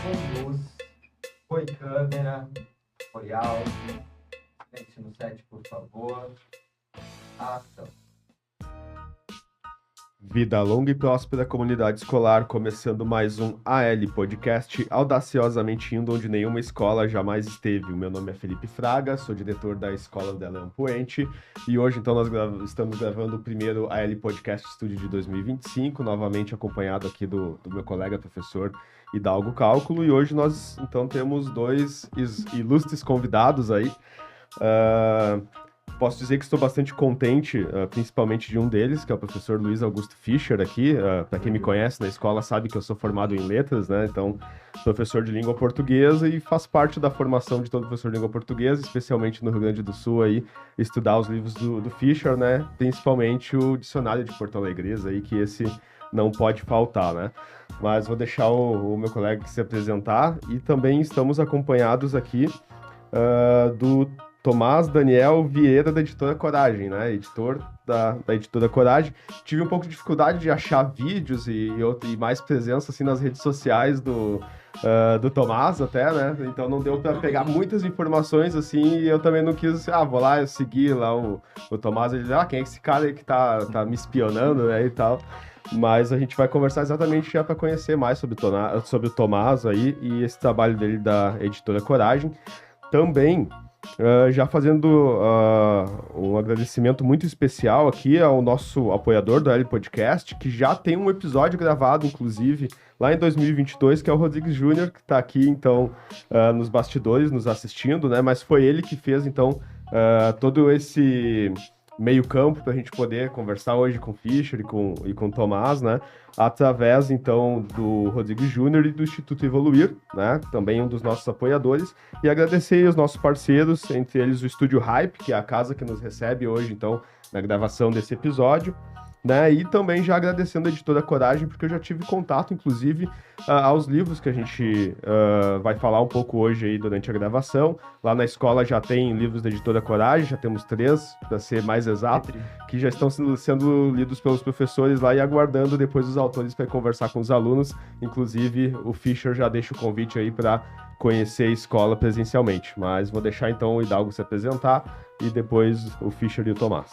Foi luz, foi câmera, foi áudio. Silêncio no set, por favor. Ação. Vida longa e próspera comunidade escolar, começando mais um AL Podcast, audaciosamente indo onde nenhuma escola jamais esteve. O meu nome é Felipe Fraga, sou diretor da Escola de Leão Poente, e hoje então nós estamos gravando o primeiro AL Podcast Studio de 2025, novamente acompanhado aqui do meu colega professor Hidalgo Cálculo, e hoje nós então temos dois ilustres convidados aí. Posso dizer que estou bastante contente, principalmente de um deles, que é o professor Luiz Augusto Fischer aqui. Para quem me conhece na escola sabe que eu sou formado em letras, né? Então, professor de língua portuguesa e faz parte da formação de todo professor de língua portuguesa, especialmente no Rio Grande do Sul aí, estudar os livros do Fischer, né? Principalmente o dicionário de Porto Alegre, aí, que esse não pode faltar, né? Mas vou deixar o meu colega se apresentar, e também estamos acompanhados aqui do Tomás Daniel Vieira, da Editora Coragem, né? Editor da Editora Coragem. Tive um pouco de dificuldade de achar vídeos e mais presença assim, nas redes sociais do Tomás até, né? Então não deu para pegar muitas informações assim, e eu também não quis, vou lá, eu segui lá o Tomás, ele disse, quem é esse cara aí que tá me espionando, né, e tal. Mas a gente vai conversar exatamente já para conhecer mais sobre o Tomás aí e esse trabalho dele da Editora Coragem. Também já fazendo um agradecimento muito especial aqui ao nosso apoiador do L Podcast, que já tem um episódio gravado, inclusive, lá em 2022, que é o Rodrigues Júnior, que está aqui, então, nos bastidores, nos assistindo, né? Mas foi ele que fez, então, todo esse meio campo para a gente poder conversar hoje com o Fischer e com o Tomás, né? Através, então, do Rodrigo Júnior e do Instituto Evoluir, né? Também um dos nossos apoiadores. E agradecer aos nossos parceiros, entre eles o Estúdio Hype, que é a casa que nos recebe hoje, então, na gravação desse episódio, né? E também já agradecendo a Editora Coragem, porque eu já tive contato, inclusive, aos livros que a gente vai falar um pouco hoje aí durante a gravação. Lá na escola já tem livros da Editora Coragem, já temos 3, para ser mais exato, que já estão sendo lidos pelos professores lá e aguardando depois os autores para conversar com os alunos. Inclusive, o Fischer já deixa o convite aí para conhecer a escola presencialmente. Mas vou deixar então o Hidalgo se apresentar e depois o Fischer e o Tomás.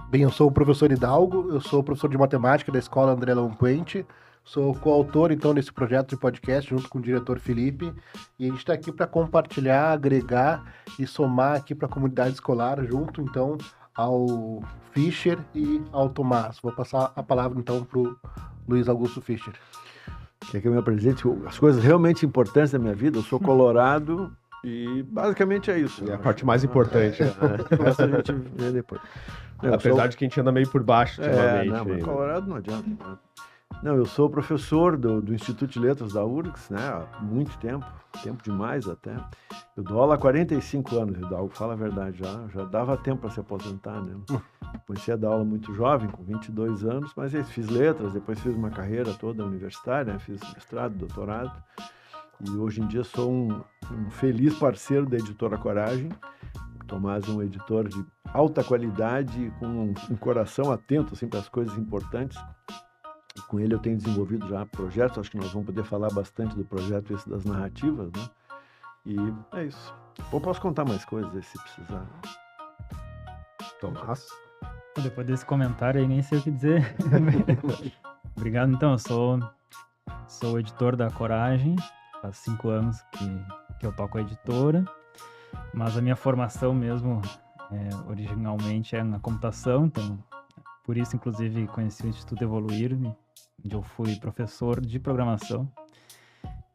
Bem, eu sou o professor Hidalgo, eu sou professor de matemática da Escola André Leão Puente, sou coautor, então, desse projeto de podcast junto com o diretor Felipe, e a gente está aqui para compartilhar, agregar e somar aqui para a comunidade escolar, junto, então, ao Fischer e ao Tomás. Vou passar a palavra, então, para o Luiz Augusto Fischer. Quer que eu me apresente as coisas realmente importantes da minha vida? Eu sou colorado e basicamente é isso. É a parte mais importante. Essa a gente vê depois. Apesar de que a gente anda meio por baixo, ultimamente. Não, mas colorado não adianta. Não, eu sou professor do Instituto de Letras da URGS, né, há muito tempo demais até. Eu dou aula há 45 anos, Hidalgo, fala a verdade, já dava tempo para se aposentar, né. Comecei a dar aula muito jovem, com 22 anos, mas fiz letras, depois fiz uma carreira toda universitária, né, fiz mestrado, doutorado, e hoje em dia sou um feliz parceiro da Editora Coragem. Tomás é um editor de alta qualidade, com um coração atento assim, para as coisas importantes. E com ele eu tenho desenvolvido já projetos, acho que nós vamos poder falar bastante do projeto esse das narrativas, né? E é isso. Ou posso contar mais coisas se precisar. Tomás? Depois desse comentário aí, nem sei o que dizer. Obrigado, então. Eu sou o editor da Coragem, faz 5 anos que eu toco a editora. Mas a minha formação mesmo, originalmente, é na computação, então, por isso, inclusive, conheci o Instituto Evoluir, onde eu fui professor de programação.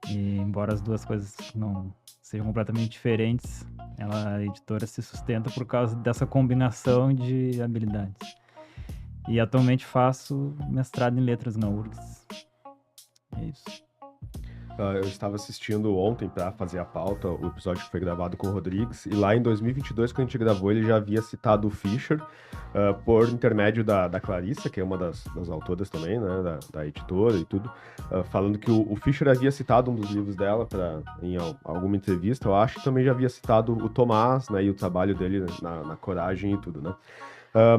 E, embora as duas coisas não sejam completamente diferentes, a editora se sustenta por causa dessa combinação de habilidades. E, atualmente, faço mestrado em letras na URGS. É isso. Eu estava assistindo ontem para fazer a pauta, o episódio que foi gravado com o Rodrigues, e lá em 2022, quando a gente gravou, ele já havia citado o Fischer por intermédio da Clarissa, que é uma das autoras também, né, da editora e tudo, falando que o Fischer havia citado um dos livros dela em alguma entrevista, eu acho, que também já havia citado o Tomás, né, e o trabalho dele na Coragem e tudo, né.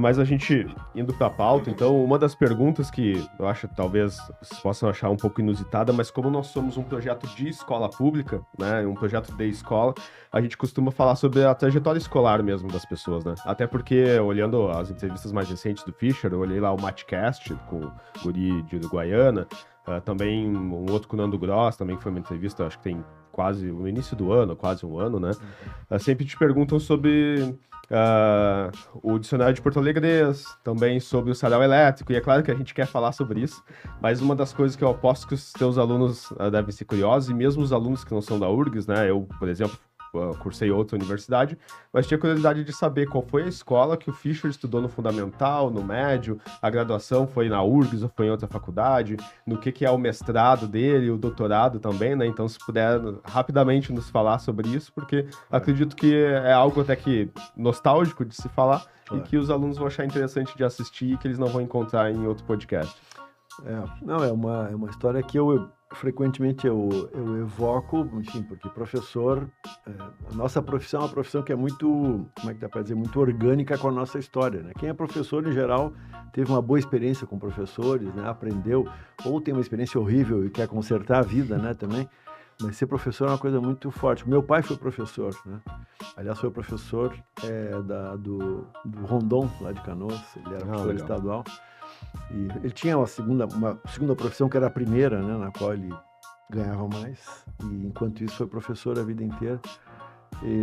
Mas a gente, indo para a pauta, então, uma das perguntas que eu acho que talvez vocês possam achar um pouco inusitada, mas como nós somos um projeto de escola pública, né, um projeto de escola, a gente costuma falar sobre a trajetória escolar mesmo das pessoas, né? Até porque, olhando as entrevistas mais recentes do Fischer, eu olhei lá o Matcast com o guri de Uruguaiana, também um outro com o Nando Gross, também foi uma entrevista, acho que tem quase no início do ano, quase um ano, né? Sempre te perguntam sobre o dicionário de Porto Alegrense, também sobre o sarau elétrico, e é claro que a gente quer falar sobre isso, mas uma das coisas que eu aposto que os teus alunos devem ser curiosos, e mesmo os alunos que não são da URGS, né? Eu, por exemplo, cursei outra universidade, mas tinha curiosidade de saber qual foi a escola que o Fischer estudou no fundamental, no médio, a graduação foi na URGS ou foi em outra faculdade, no que é o mestrado dele, o doutorado também, né? Então, se puder rapidamente nos falar sobre isso, porque acredito que é algo até que nostálgico de se falar e que os alunos vão achar interessante de assistir e que eles não vão encontrar em outro podcast. Não, é uma história que eu frequentemente eu evoco, enfim, porque professor, a nossa profissão é uma profissão que é muito, como é que dá para dizer, muito orgânica com a nossa história, né? Quem é professor, em geral, teve uma boa experiência com professores, né? Aprendeu, ou tem uma experiência horrível e quer consertar a vida, né, também. Mas ser professor é uma coisa muito forte. Meu pai foi professor, né? Aliás, foi professor do Rondon, lá de Canoas, ele era professor estadual. E ele tinha uma segunda profissão, que era a primeira, né, na qual ele ganhava mais. E enquanto isso foi professor a vida inteira.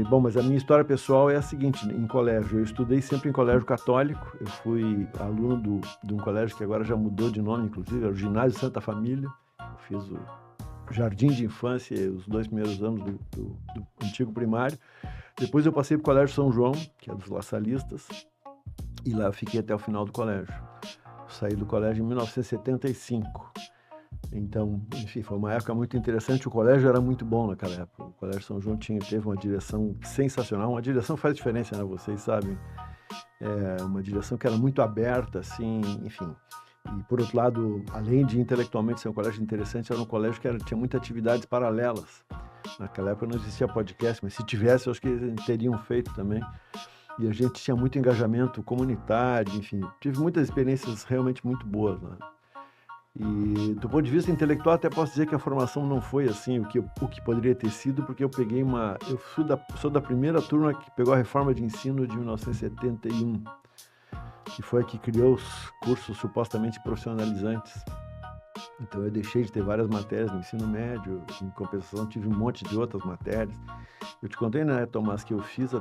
Bom, mas a minha história pessoal é a seguinte: em colégio, eu estudei sempre em colégio católico. Eu fui aluno de um colégio que agora já mudou de nome, inclusive, era o Ginásio Santa Família. Eu fiz o jardim de infância, os 2 primeiros anos do antigo primário. Depois eu passei para o Colégio São João, que é dos laçalistas, e lá eu fiquei até o final do colégio. Saí do colégio em 1975. Então, enfim, foi uma época muito interessante. O colégio era muito bom naquela época. O Colégio São João teve uma direção sensacional. Uma direção faz diferença, né? Vocês sabem. Uma direção que era muito aberta, assim, enfim. E, por outro lado, além de intelectualmente ser um colégio interessante, era um colégio que tinha muitas atividades paralelas. Naquela época não existia podcast, mas se tivesse, eu acho que eles teriam feito também. E a gente tinha muito engajamento comunitário, enfim, tive muitas experiências realmente muito boas, né? E do ponto de vista intelectual, até posso dizer que a formação não foi assim o que poderia ter sido, porque eu sou da primeira turma que pegou a reforma de ensino de 1971, que foi a que criou os cursos supostamente profissionalizantes. Então eu deixei de ter várias matérias no ensino médio, em compensação tive um monte de outras matérias. Eu te contei, né, Tomás, que eu fiz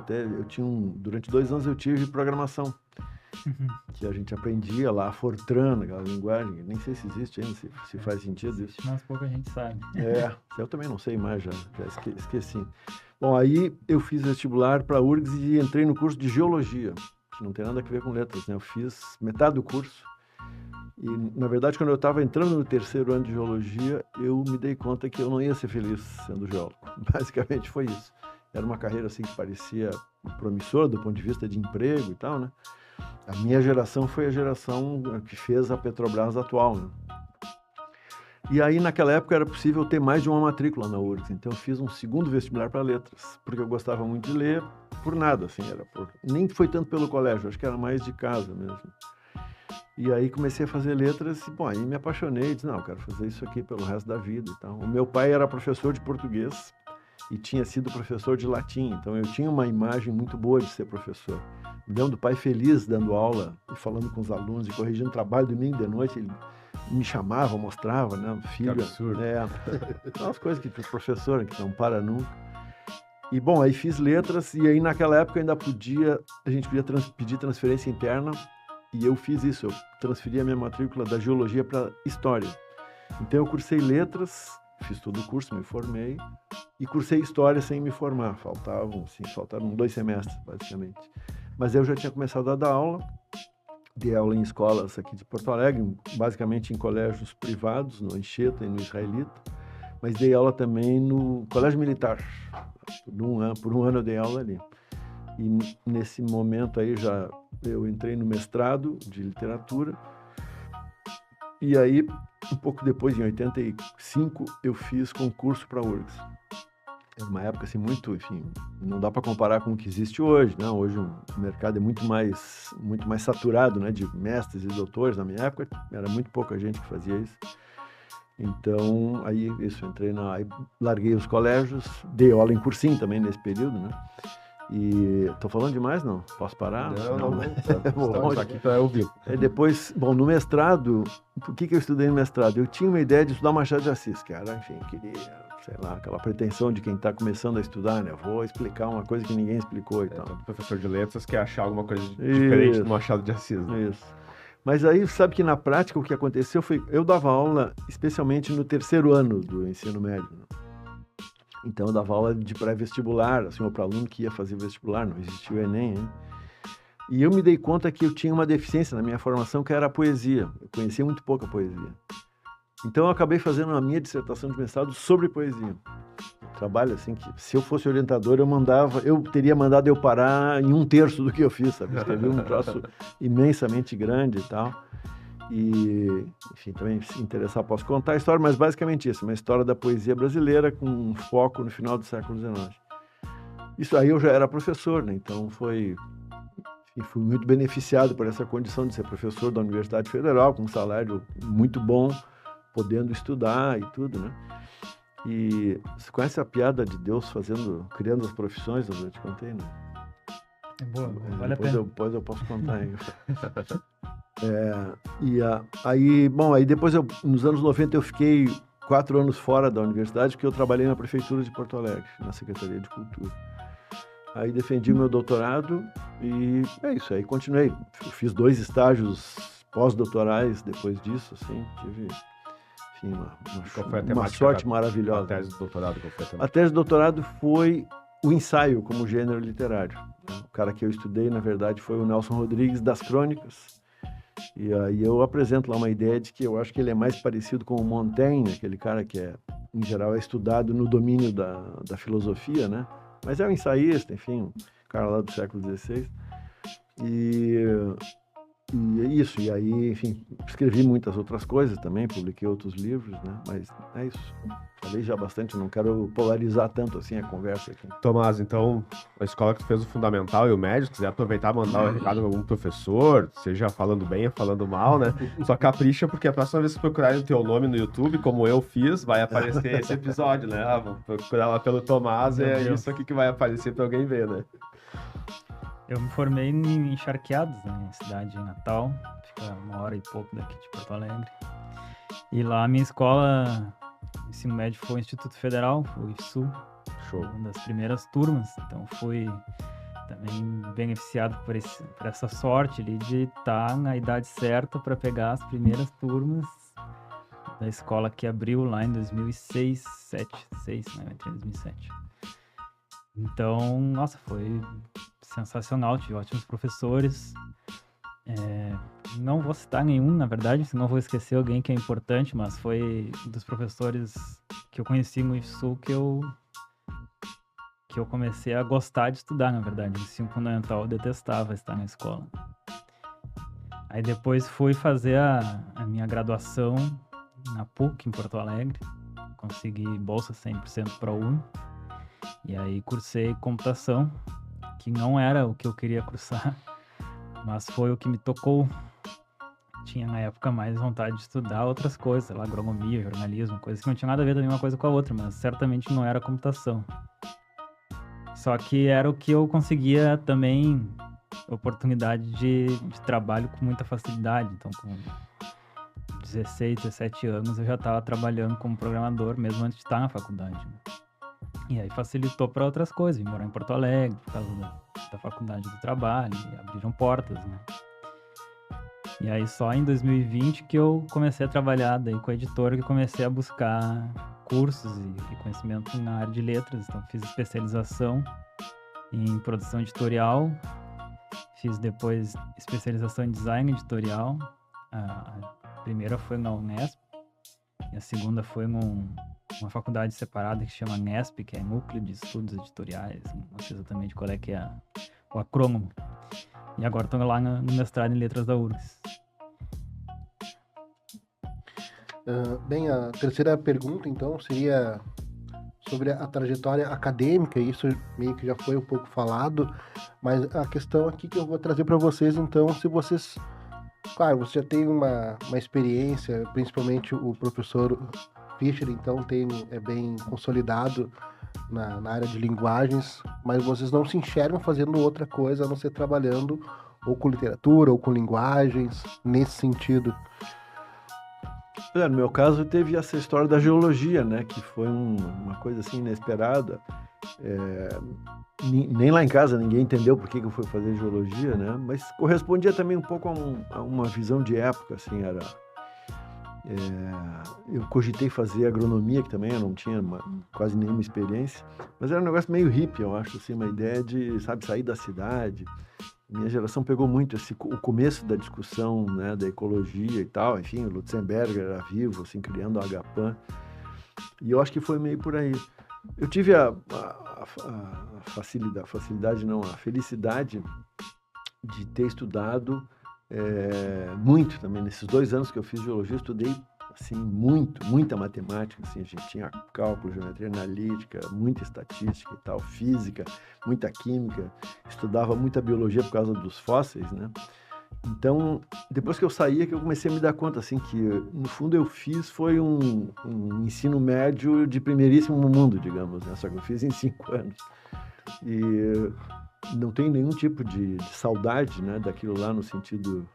durante 2 anos eu tive programação, que a gente aprendia lá, Fortran, aquela linguagem, nem sei se existe ainda, se faz sentido isso. Mas pouca gente sabe. Eu também não sei mais, já esqueci. Bom, aí eu fiz vestibular para a URGS e entrei no curso de Geologia, que não tem nada a ver com letras, né? Eu fiz metade do curso. E, na verdade, quando eu estava entrando no 3º ano de Geologia, eu me dei conta que eu não ia ser feliz sendo geólogo. Basicamente foi isso. Era uma carreira assim que parecia promissora do ponto de vista de emprego e tal, né? A minha geração foi a geração que fez a Petrobras atual, né? E aí, naquela época, era possível ter mais de uma matrícula na URGS. Então, eu fiz um segundo vestibular para letras, porque eu gostava muito de ler, por nada, assim, nem foi tanto pelo colégio, acho que era mais de casa mesmo. E aí comecei a fazer letras e, bom, aí me apaixonei, disse, não, eu quero fazer isso aqui pelo resto da vida e tal. O meu pai era professor de português e tinha sido professor de latim, então eu tinha uma imagem muito boa de ser professor. Me lembro do pai feliz dando aula e falando com os alunos e corrigindo trabalho domingo de noite, ele me chamava, mostrava, né, filho. Que absurdo. Aquelas coisas que o professor que não para nunca. E, bom, aí fiz letras e aí naquela época ainda a gente podia pedir transferência interna. E eu fiz isso, eu transferi a minha matrícula da Geologia para História. Então eu cursei letras, fiz todo o curso, me formei, e cursei História sem me formar. Faltaram 2 semestres, basicamente. Mas eu já tinha começado a dar aula, dei aula em escolas aqui de Porto Alegre, basicamente em colégios privados, no Anchieta e no Israelita, mas dei aula também no Colégio Militar. Por um ano eu dei aula ali. E nesse momento aí eu entrei no mestrado de literatura e aí, um pouco depois, em 85, eu fiz concurso para a URGS. Era uma época assim muito, enfim, não dá para comparar com o que existe hoje, né? Hoje o mercado é muito mais saturado, né, de mestres e doutores. Na minha época era muito pouca gente que fazia isso. Então, aí aí larguei os colégios, dei aula em cursinho também nesse período, né? E tô falando demais, não? Posso parar? Não. Estamos aqui para ouvir. Depois, bom, no mestrado, por que eu estudei no mestrado? Eu tinha uma ideia de estudar Machado de Assis, cara, enfim, queria, sei lá, aquela pretensão de quem está começando a estudar, né? Vou explicar uma coisa que ninguém explicou e tal. Todo professor de letras quer achar alguma coisa diferente do Machado de Assis. Né? Isso. Mas aí, sabe que na prática o que aconteceu foi, eu dava aula especialmente no terceiro ano do ensino médio, né? Então eu dava aula de pré-vestibular, assim, ou para aluno que ia fazer vestibular, não existia o Enem, hein? E eu me dei conta que eu tinha uma deficiência na minha formação, que era a poesia. Eu conhecia muito pouco a poesia. Então eu acabei fazendo a minha dissertação de mestrado sobre poesia. Um trabalho assim que, se eu fosse orientador, eu teria mandado eu parar em 1/3 do que eu fiz, sabe? Escrevi um troço imensamente grande e tal. E, enfim, também se interessar posso contar a história, mas basicamente isso, uma história da poesia brasileira com um foco no final do século XIX. Isso aí eu já era professor, né? Então fui muito beneficiado por essa condição de ser professor da Universidade Federal, com um salário muito bom, podendo estudar e tudo, né? E você conhece a piada de Deus criando as profissões? Eu te contei, né? É boa, vale a pena. Depois eu posso contar aí. Aí depois nos anos 90 eu fiquei 4 anos fora da universidade, porque eu trabalhei na Prefeitura de Porto Alegre, na Secretaria de Cultura. Aí defendi o meu doutorado e é isso, aí continuei. Fiz 2 estágios pós-doutorais depois disso, assim, tive, enfim, uma sorte maravilhosa. A tese de doutorado, qual foi a temática? A tese de doutorado foi o ensaio como gênero literário. O cara que eu estudei, na verdade, foi o Nelson Rodrigues, das Crônicas. E aí eu apresento lá uma ideia de que eu acho que ele é mais parecido com o Montaigne, aquele cara que em geral é estudado no domínio da filosofia, né? Mas é um ensaísta, enfim, um cara lá do século XVI. E é isso, e aí, enfim, escrevi muitas outras coisas também, publiquei outros livros, né? Mas é isso. Falei já bastante, não quero polarizar tanto assim a conversa aqui. Tomás, então, a escola que tu fez o fundamental e o médio, se quiser aproveitar e mandar um recado para algum professor, seja falando bem ou falando mal, né? Só capricha, porque a próxima vez que procurarem o teu nome no YouTube, como eu fiz, vai aparecer esse episódio, né? Vou procurar lá pelo Tomás, isso aqui que vai aparecer para alguém ver, né? Eu me formei em Encharqueados, na minha cidade natal, fica 1 hora e pouco daqui de Porto Alegre. E lá a minha escola, ensino médio, foi o Instituto Federal, o IFSU. Show. Uma das primeiras turmas, então fui também beneficiado por essa sorte ali de estar na idade certa para pegar as primeiras turmas da escola que abriu lá em 2006, 2006, né? Eu entrei em 2007. Então, nossa, foi sensacional, tive ótimos professores. Não vou citar nenhum, na verdade, senão vou esquecer alguém que é importante, mas foi dos professores que eu conheci no IFSU que eu comecei a gostar de estudar, na verdade. No ensino fundamental eu detestava estar na escola. Aí depois fui fazer a minha graduação na PUC, em Porto Alegre. Consegui bolsa 100% para a UNE. E aí cursei computação, que não era o que eu queria cursar, mas foi o que me tocou. Tinha na época mais vontade de estudar outras coisas, sei lá, agronomia, jornalismo, coisas que não tinha nada a ver também uma coisa com a outra, mas certamente não era computação. Só que era o que eu conseguia também oportunidade de trabalho com muita facilidade. Então, com 16, 17 anos, eu já estava trabalhando como programador, mesmo antes de estar na faculdade. E aí facilitou para outras coisas, vim morar em Porto Alegre, por causa da faculdade do trabalho, e abriram portas, né? E aí só em 2020 que eu comecei a trabalhar daí com a editora, que comecei a buscar cursos e conhecimento na área de letras. Então fiz especialização em produção editorial, fiz depois especialização em design editorial. A primeira foi na Unesp, e a segunda foi uma faculdade separada que se chama NESP, que é Núcleo de Estudos Editoriais, não sei exatamente qual é que é o acrônimo. E agora estou lá no mestrado em Letras da URGS. Bem, a terceira pergunta, então, seria sobre a trajetória acadêmica, isso meio que já foi um pouco falado, mas a questão aqui que eu vou trazer para vocês, então, se vocês... Claro, você já tem uma experiência, principalmente o professor Fischer, então, é bem consolidado na área de linguagens, mas vocês não se enxergam fazendo outra coisa a não ser trabalhando ou com literatura ou com linguagens, nesse sentido. No meu caso, teve essa história da geologia, né? Que foi uma coisa assim inesperada. Nem lá em casa ninguém entendeu por que eu fui fazer geologia, né? Mas correspondia também um pouco a uma visão de época, assim, eu cogitei fazer agronomia, que também eu não tinha quase nenhuma experiência, mas era um negócio meio hippie, eu acho, assim, uma ideia de, sabe, sair da cidade. Minha geração pegou muito o começo da discussão, né, da ecologia e tal, enfim, o Lutzenberger era vivo, assim, criando a Agapan, e eu acho que foi meio por aí. Eu tive a felicidade de ter estudado muito também. Nesses 2 anos que eu fiz geologia, eu estudei assim, muita matemática, assim, a gente tinha cálculo, geometria analítica, muita estatística e tal, física, muita química, estudava muita biologia por causa dos fósseis, né? Então, depois que eu saí, que eu comecei a me dar conta, assim, que no fundo eu fiz foi um ensino médio de primeiríssimo mundo, digamos, né? Só que eu fiz em 5 anos. E não tenho nenhum tipo de saudade, né, daquilo lá, no sentido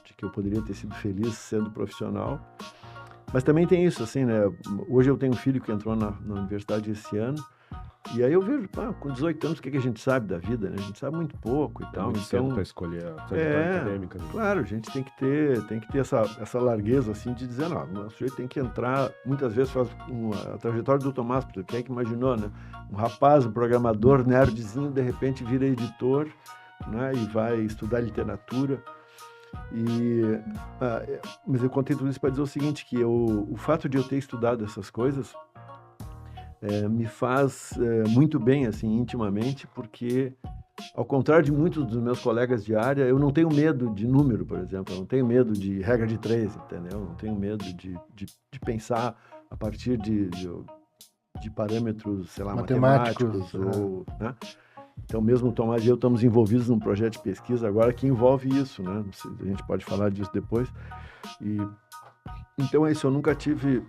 de que eu poderia ter sido feliz sendo profissional. Mas também tem isso, assim, né? Hoje eu tenho um filho que entrou na universidade esse ano, e aí eu vejo, com 18 anos, o que a gente sabe da vida, né? A gente sabe muito pouco e tal. Muito cedo para escolher a trajetória acadêmica. Né? Claro, a gente tem que ter essa largueza, assim, de dizer, não, o sujeito tem que entrar, muitas vezes faz a trajetória do Tomás, porque quem é que imaginou, né? Um rapaz, um programador, nerdzinho, de repente vira editor, né? E vai estudar literatura. Mas eu contei tudo isso para dizer o seguinte, que o fato de eu ter estudado essas coisas me faz muito bem, assim, intimamente, porque, ao contrário de muitos dos meus colegas de área, eu não tenho medo de número, por exemplo, eu não tenho medo de regra de 3, entendeu? Eu não tenho medo de pensar a partir de parâmetros, sei lá, matemáticos ou, né? Então, mesmo o Tomás e eu estamos envolvidos num projeto de pesquisa agora que envolve isso, né? Não sei, a gente pode falar disso depois. Então é isso, eu nunca tive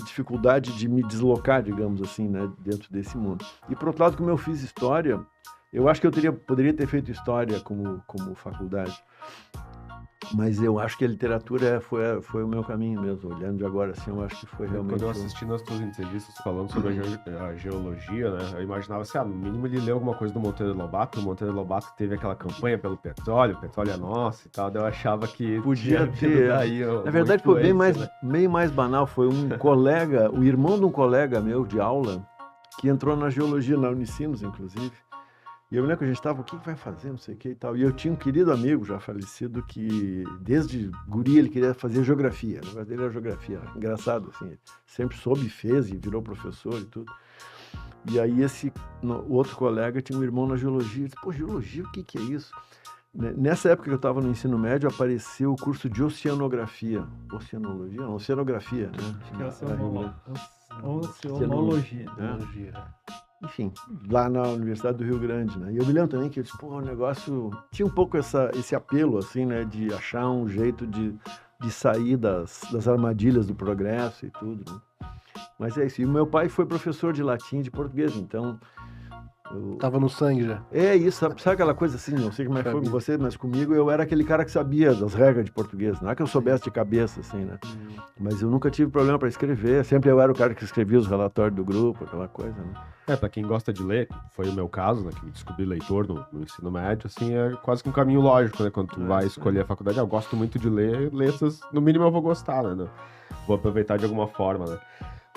dificuldade de me deslocar, digamos assim, né, dentro desse mundo. E por outro lado, como eu fiz história, eu acho que eu poderia ter feito história como faculdade. Mas eu acho que a literatura foi o meu caminho mesmo. Olhando de agora, assim, eu acho que foi realmente... Quando eu assisti nas tuas entrevistas falando sobre a geologia, né, eu imaginava assim, no mínimo ele leu alguma coisa do Monteiro Lobato. O Monteiro Lobato teve aquela campanha pelo petróleo, o petróleo é nosso e tal. Daí eu achava que podia ter. Daí, na verdade, foi meio mais banal. Foi um colega, o irmão de um colega meu de aula, que entrou na geologia, na Unicinos, inclusive. E eu me lembro que a gente estava, o que vai fazer, não sei o que e tal. E eu tinha um querido amigo já falecido que, desde guri, ele queria fazer geografia. O negócio dele era geografia. Engraçado, assim. Ele sempre soube, fez e virou professor e tudo. E aí o outro colega tinha um irmão na geologia. Ele disse, pô, geologia, o que é isso? Nessa época que eu estava no ensino médio, apareceu o curso de oceanografia. Oceanologia? Não, oceanografia, né? Acho que é oceanologia. Enfim, lá na Universidade do Rio Grande, né? E eu me lembro também que eu disse, pô, o negócio tinha um pouco esse apelo, assim, né? De achar um jeito de sair das armadilhas do progresso e tudo, né? Mas é isso. E o meu pai foi professor de latim e de português, então... Tava no sangue já. É isso, sabe aquela coisa assim, não sei como é que foi com você, mas comigo eu era aquele cara que sabia das regras de português, não é que eu soubesse de cabeça, assim, né? Mas eu nunca tive problema para escrever, sempre eu era o cara que escrevia os relatórios do grupo, aquela coisa, né? Pra quem gosta de ler, foi o meu caso, né, que me descobri leitor no ensino médio, assim, é quase que um caminho lógico, né, quando tu vai escolher a faculdade. Eu gosto muito de ler, letras, no mínimo eu vou gostar, né? Vou aproveitar de alguma forma, né?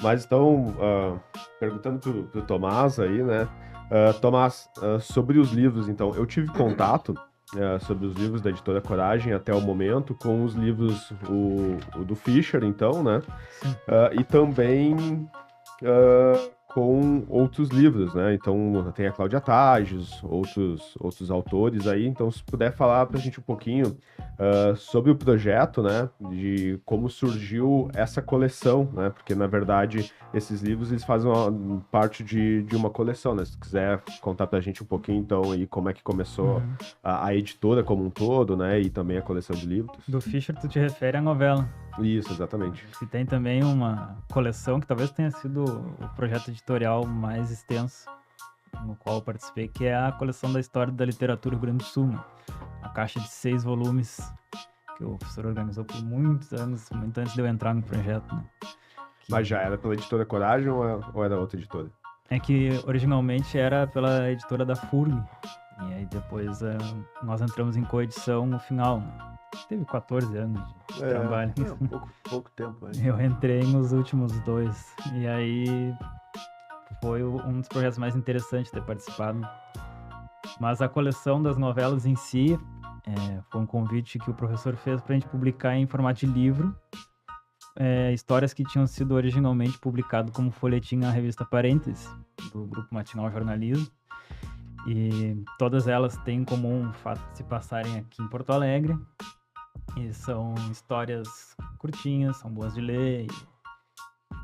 Mas então, perguntando pro Tomás aí, né, Tomás, sobre os livros, então, eu tive contato sobre os livros da editora Coragem até o momento com os livros, o do Fischer, então, né, e também com outros livros, né? Então tem a Cláudia Tages, outros autores aí. Então, se puder falar pra gente um pouquinho sobre o projeto, né? De como surgiu essa coleção, né? Porque, na verdade, esses livros eles fazem parte de uma coleção, né? Se tu quiser contar pra gente um pouquinho, então, aí como é que começou a editora como um todo, né? E também a coleção de livros. Do Fischer, tu te refere à novela. Isso, exatamente. E tem também uma coleção que talvez tenha sido o projeto editorial mais extenso no qual eu participei, que é a coleção da história da literatura do Rio Grande do Sul, né? Uma caixa de 6 volumes que o professor organizou por muitos anos, muito antes de eu entrar no projeto, né? Mas já era pela editora Coragem ou era outra editora? É que originalmente era pela editora da FURG, e aí depois nós entramos em coedição no final, né? Teve 14 anos de trabalho. Pouco tempo. Eu entrei nos últimos 2. E aí foi um dos projetos mais interessantes de ter participado. Mas a coleção das novelas em si foi um convite que o professor fez para a gente publicar em formato de livro. Histórias que tinham sido originalmente publicadas como folhetim na revista Parênteses, do Grupo Matinal Jornalismo. E todas elas têm em comum o fato de se passarem aqui em Porto Alegre. E são histórias curtinhas, são boas de ler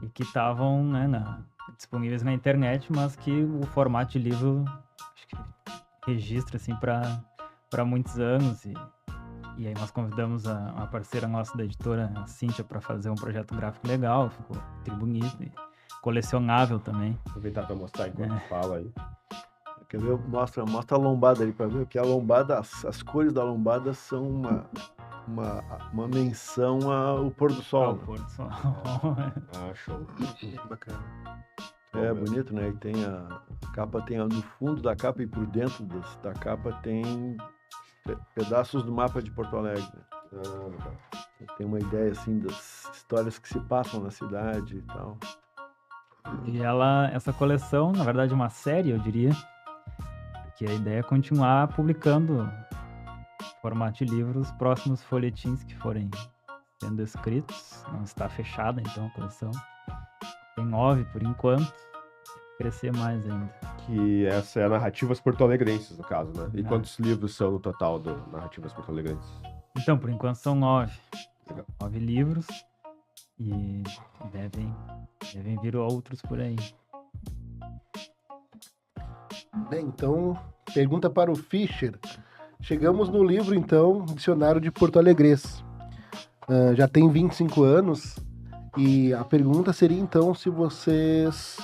e que estavam, né, disponíveis na internet, mas que o formato de livro acho que registra assim, para muitos anos. E aí nós convidamos uma parceira nossa da editora, a Cíntia, para fazer um projeto gráfico legal, ficou bonito e colecionável também. Aproveitar para mostrar enquanto fala aí. Quer ver? Mostra a lombada ali para ver, porque a lombada, as cores da lombada são uma menção ao pôr do sol. O pôr do sol. Show. Bacana. É bonito, né? E tem a capa, no fundo da capa e por dentro da capa tem pedaços do mapa de Porto Alegre. Tem uma ideia assim das histórias que se passam na cidade e tal. E essa coleção, na verdade, é uma série, eu diria, porque a ideia é continuar publicando formato de livros, próximos folhetins que forem sendo escritos. Não está fechada, então, a coleção. Tem 9 por enquanto. Crescer mais ainda. Que essa é Narrativas Porto-Alegrenses, no caso, né? E quantos livros são no total do Narrativas Porto-Alegrenses? Então, por enquanto são 9. Legal. 9 livros. E devem vir outros por aí. Bem, então, pergunta para o Fischer. Chegamos no livro, então, Dicionário de Porto Alegrense. Já tem 25 anos e a pergunta seria, então, se vocês,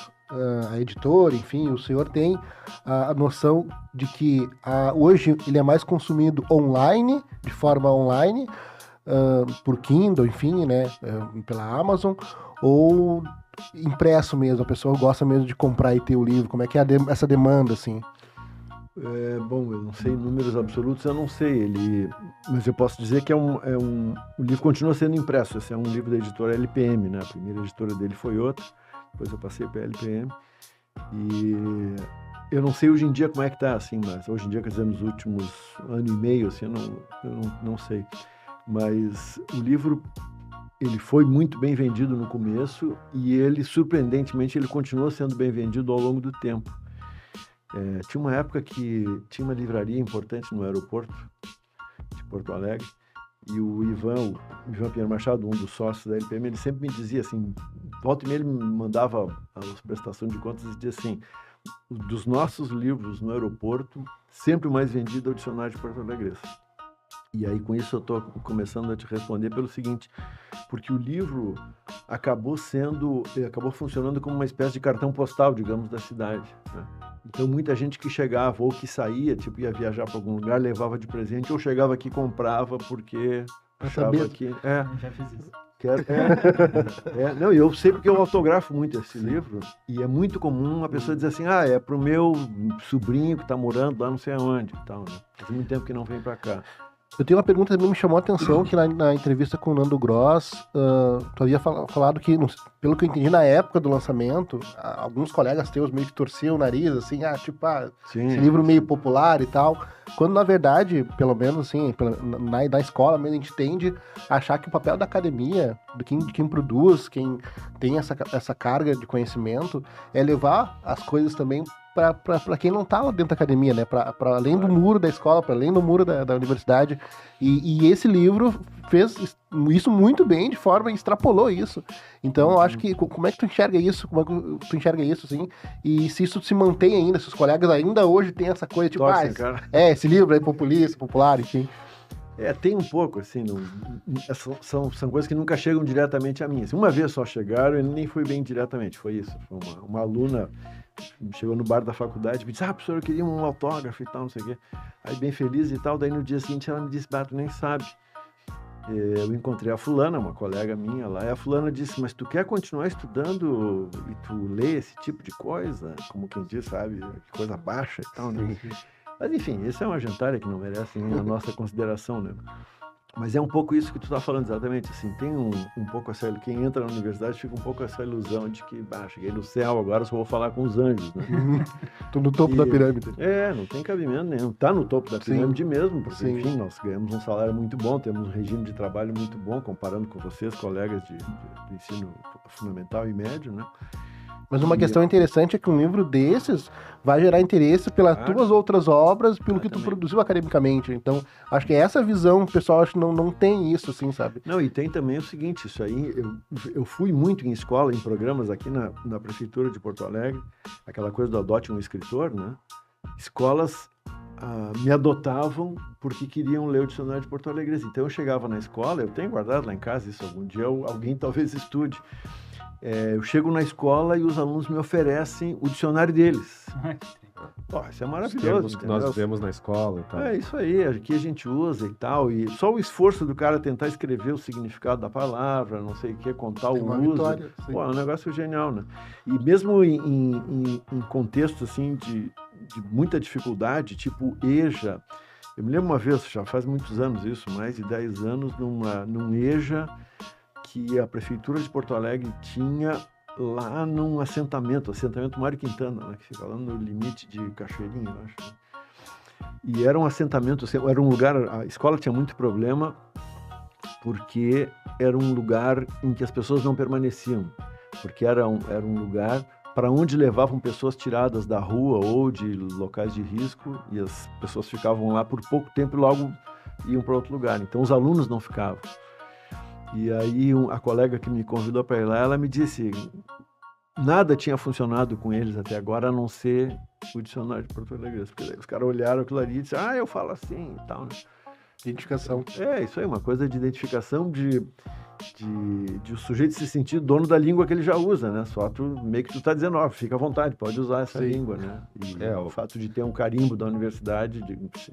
a editora, enfim, o senhor tem a noção de que hoje ele é mais consumido online, de forma online, por Kindle, enfim, né, pela Amazon, ou impresso mesmo, a pessoa gosta mesmo de comprar e ter o livro. Como é que é essa demanda, assim? Bom, eu não sei números absolutos, eu não sei, mas eu posso dizer que o livro continua sendo impresso. Esse é um livro da editora LPM, né? A primeira editora dele foi outra, depois eu passei para a LPM, e eu não sei hoje em dia como é que tá, assim, mas hoje em dia, quer dizer, nos últimos ano e meio, assim, eu não sei, mas o livro, ele foi muito bem vendido no começo e ele, surpreendentemente, ele continuou sendo bem vendido ao longo do tempo. Tinha uma época que tinha uma livraria importante no aeroporto de Porto Alegre e o Ivan Pinheiro Machado, um dos sócios da LPM, ele sempre me dizia assim, volta e meia ele me mandava as prestações de contas e dizia assim, dos nossos livros no aeroporto, sempre o mais vendido é o Dicionário de Porto Alegre. E aí com isso eu estou começando a te responder pelo seguinte, porque o livro acabou funcionando como uma espécie de cartão postal, digamos, da cidade, né? Então muita gente que chegava ou que saía, tipo ia viajar para algum lugar, levava de presente ou chegava aqui e comprava porque achava que... Eu já fiz isso. Não, eu sei porque eu autografo muito esse livro e é muito comum a pessoa dizer assim, é pro meu sobrinho que tá morando lá não sei aonde e tal, né? Faz muito tempo que não vem para cá. Eu tenho uma pergunta que também me chamou a atenção, que na entrevista com o Nando Gross, tu havia falado que, pelo que eu entendi na época do lançamento, alguns colegas teus meio que torciam o nariz, assim, Sim. esse livro meio popular e tal, quando na verdade, pelo menos assim, na escola mesmo, a gente tende a achar que o papel da academia, de quem produz, quem tem essa carga de conhecimento, é levar as coisas também para quem não tá lá dentro da academia, né? Para além do muro da escola, para além do muro da universidade. E esse livro fez isso muito bem, de forma extrapolou isso. Então, eu acho que como é que tu enxerga isso? Como é que tu enxerga isso, assim? E se isso se mantém ainda, se os colegas ainda hoje têm essa coisa, tipo, Torcem, cara. esse livro é populista, popular, enfim. Tem um pouco, assim, são coisas que nunca chegam diretamente a mim. Assim, uma vez só chegaram e nem foi bem diretamente, foi isso. Foi uma aluna chegou no bar da faculdade e me disse, professor, eu queria um autógrafo e tal, não sei o quê. Aí bem feliz e tal, daí no dia seguinte ela me disse, tu nem sabe. Eu encontrei a fulana, uma colega minha lá, e a fulana disse, mas tu quer continuar estudando e tu lê esse tipo de coisa? Como quem diz, sabe, coisa baixa e tal, né? Mas enfim, isso é uma gentalha que não merece a nossa consideração, né? Mas é um pouco isso que tu tá falando, exatamente, assim, tem um pouco essa, quem entra na universidade fica um pouco essa ilusão de que, cheguei no céu, agora só vou falar com os anjos, né? Tô no topo da pirâmide. Não tem cabimento nenhum, tá no topo da pirâmide mesmo, porque, Sim. enfim, nós ganhamos um salário muito bom, temos um regime de trabalho muito bom, comparando com vocês, colegas do ensino fundamental e médio, né? Mas uma questão interessante é que um livro desses vai gerar interesse pelas tuas outras obras, pelo que tu produziu academicamente. Então, acho que essa visão, o pessoal acho que não tem isso, assim, sabe? Não, e tem também o seguinte, isso aí, eu fui muito em escola, em programas aqui na Prefeitura de Porto Alegre, aquela coisa do adote um escritor, né? Escolas me adotavam porque queriam ler o dicionário de Porto Alegre. Então eu chegava na escola, eu tenho guardado lá em casa isso, algum dia alguém talvez estude. Eu chego na escola e os alunos me oferecem o dicionário deles. Isso é maravilhoso. Os termos que nós vemos na escola e tal. É isso aí, aqui a gente usa e tal. E só o esforço do cara tentar escrever o significado da palavra, não sei o que, contar o uso. É um negócio genial, né? E mesmo em contextos assim de muita dificuldade, tipo EJA. Eu me lembro uma vez, já faz muitos anos isso, mais de 10 anos, num EJA que a Prefeitura de Porto Alegre tinha lá num assentamento Mário Quintana, né, que fica lá no limite de Cachoeirinha, eu acho. E era um assentamento, era um lugar, a escola tinha muito problema, porque era um lugar em que as pessoas não permaneciam, porque era um lugar para onde levavam pessoas tiradas da rua ou de locais de risco, e as pessoas ficavam lá por pouco tempo e logo iam para outro lugar. Então os alunos não ficavam. E aí a colega que me convidou para ir lá, ela me disse, nada tinha funcionado com eles até agora, a não ser o dicionário de Porto Alegre. Porque daí os caras olharam aquilo ali e disseram, eu falo assim e tal, né? Identificação. Isso aí, uma coisa de identificação de o sujeito se sentir dono da língua que ele já usa, né? Só meio que tu tá dizendo, fica à vontade, pode usar essa língua, né? E o fato de ter um carimbo da universidade,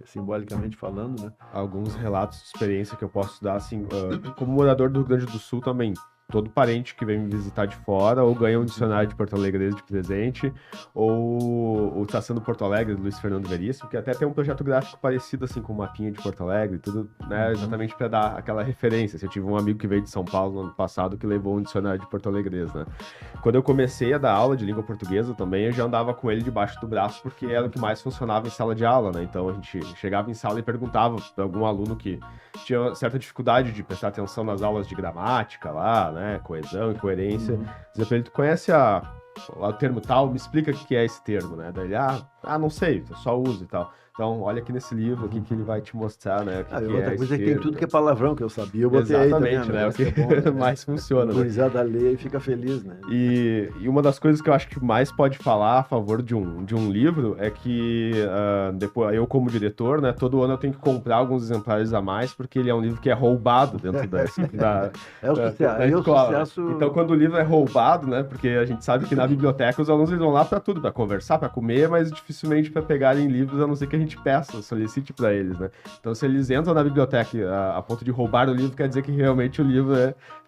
simbolicamente falando, né? Alguns relatos de experiência que eu posso dar, assim, como morador do Rio Grande do Sul também. Todo parente que vem me visitar de fora ou ganha um dicionário de Porto Alegre de presente, ou está sendo Porto Alegre, do Luiz Fernando Veríssimo, que até tem um projeto gráfico parecido assim com o mapinha de Porto Alegre, tudo, né, exatamente para dar aquela referência. Eu tive um amigo que veio de São Paulo no ano passado que levou um dicionário de Porto Alegre, né? Quando eu comecei a dar aula de língua portuguesa também, eu já andava com ele debaixo do braço, porque era o que mais funcionava em sala de aula, né? Então a gente chegava em sala e perguntava para algum aluno que tinha certa dificuldade de prestar atenção nas aulas de gramática lá, né, coesão e coerência, dizer pra ele, tu conhece o termo tal, me explica o que é esse termo, né? Daí ele, não sei, eu só uso e tal. Então, olha aqui nesse livro aqui que ele vai te mostrar, né? Outra coisa é que tem tudo que é palavrão que eu sabia, eu botei exatamente, aí também, né? O que mais funciona. A gurizada lê e fica feliz, né? E uma das coisas que eu acho que mais pode falar a favor de um livro é que, depois, eu como diretor, né, todo ano eu tenho que comprar alguns exemplares a mais, porque ele é um livro que é roubado dentro da o escola. sucesso. Então, quando o livro é roubado, né, porque a gente sabe que na biblioteca, os alunos eles vão lá para tudo, para conversar, para comer, mas dificilmente para pegarem livros, a não ser que a gente peça, solicite para eles, né? Então, se eles entram na biblioteca a ponto de roubar o livro, quer dizer que realmente o livro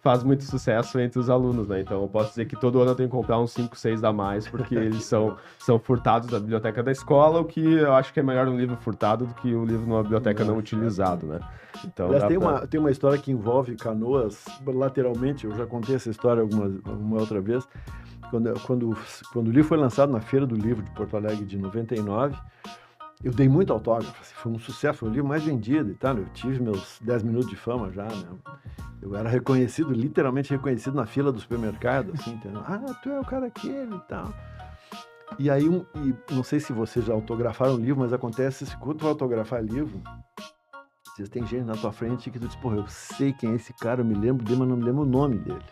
faz muito sucesso entre os alunos, né? Então, eu posso dizer que todo ano eu tenho que comprar uns 5, 6 a mais, porque eles são furtados da biblioteca da escola, o que eu acho que é melhor um livro furtado do que um livro numa biblioteca não utilizado, né? Então, aliás, tem uma história que envolve Canoas lateralmente, eu já contei essa história uma outra vez, quando o livro foi lançado na Feira do Livro de Porto Alegre de 99, eu dei muito autógrafo, assim, foi um sucesso, foi o livro mais vendido e tal, eu tive meus 10 minutos de fama já, né? Eu era reconhecido, literalmente reconhecido na fila do supermercado, assim, entendeu? Tu é o cara aquele e tal. E aí, não sei se vocês já autografaram o livro, mas acontece que quando tu vai autografar livro, às vezes tem gente na tua frente que tu diz, porra, eu sei quem é esse cara, eu me lembro dele, mas não me lembro o nome dele.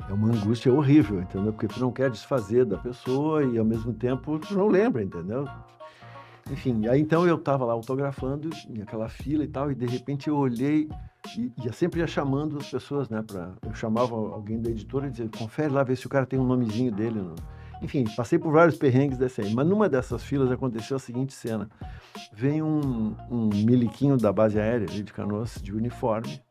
É uma angústia horrível, entendeu? Porque tu não quer desfazer da pessoa e, ao mesmo tempo, tu não lembra, entendeu? Enfim, aí então eu tava lá autografando, naquela fila e tal, e de repente eu olhei e eu sempre ia chamando as pessoas, né? Eu chamava alguém da editora e dizia, confere lá, vê se o cara tem um nomezinho dele. Enfim, passei por vários perrengues dessa aí, mas numa dessas filas aconteceu a seguinte cena. Vem um miliquinho da base aérea de Canoas, de uniforme,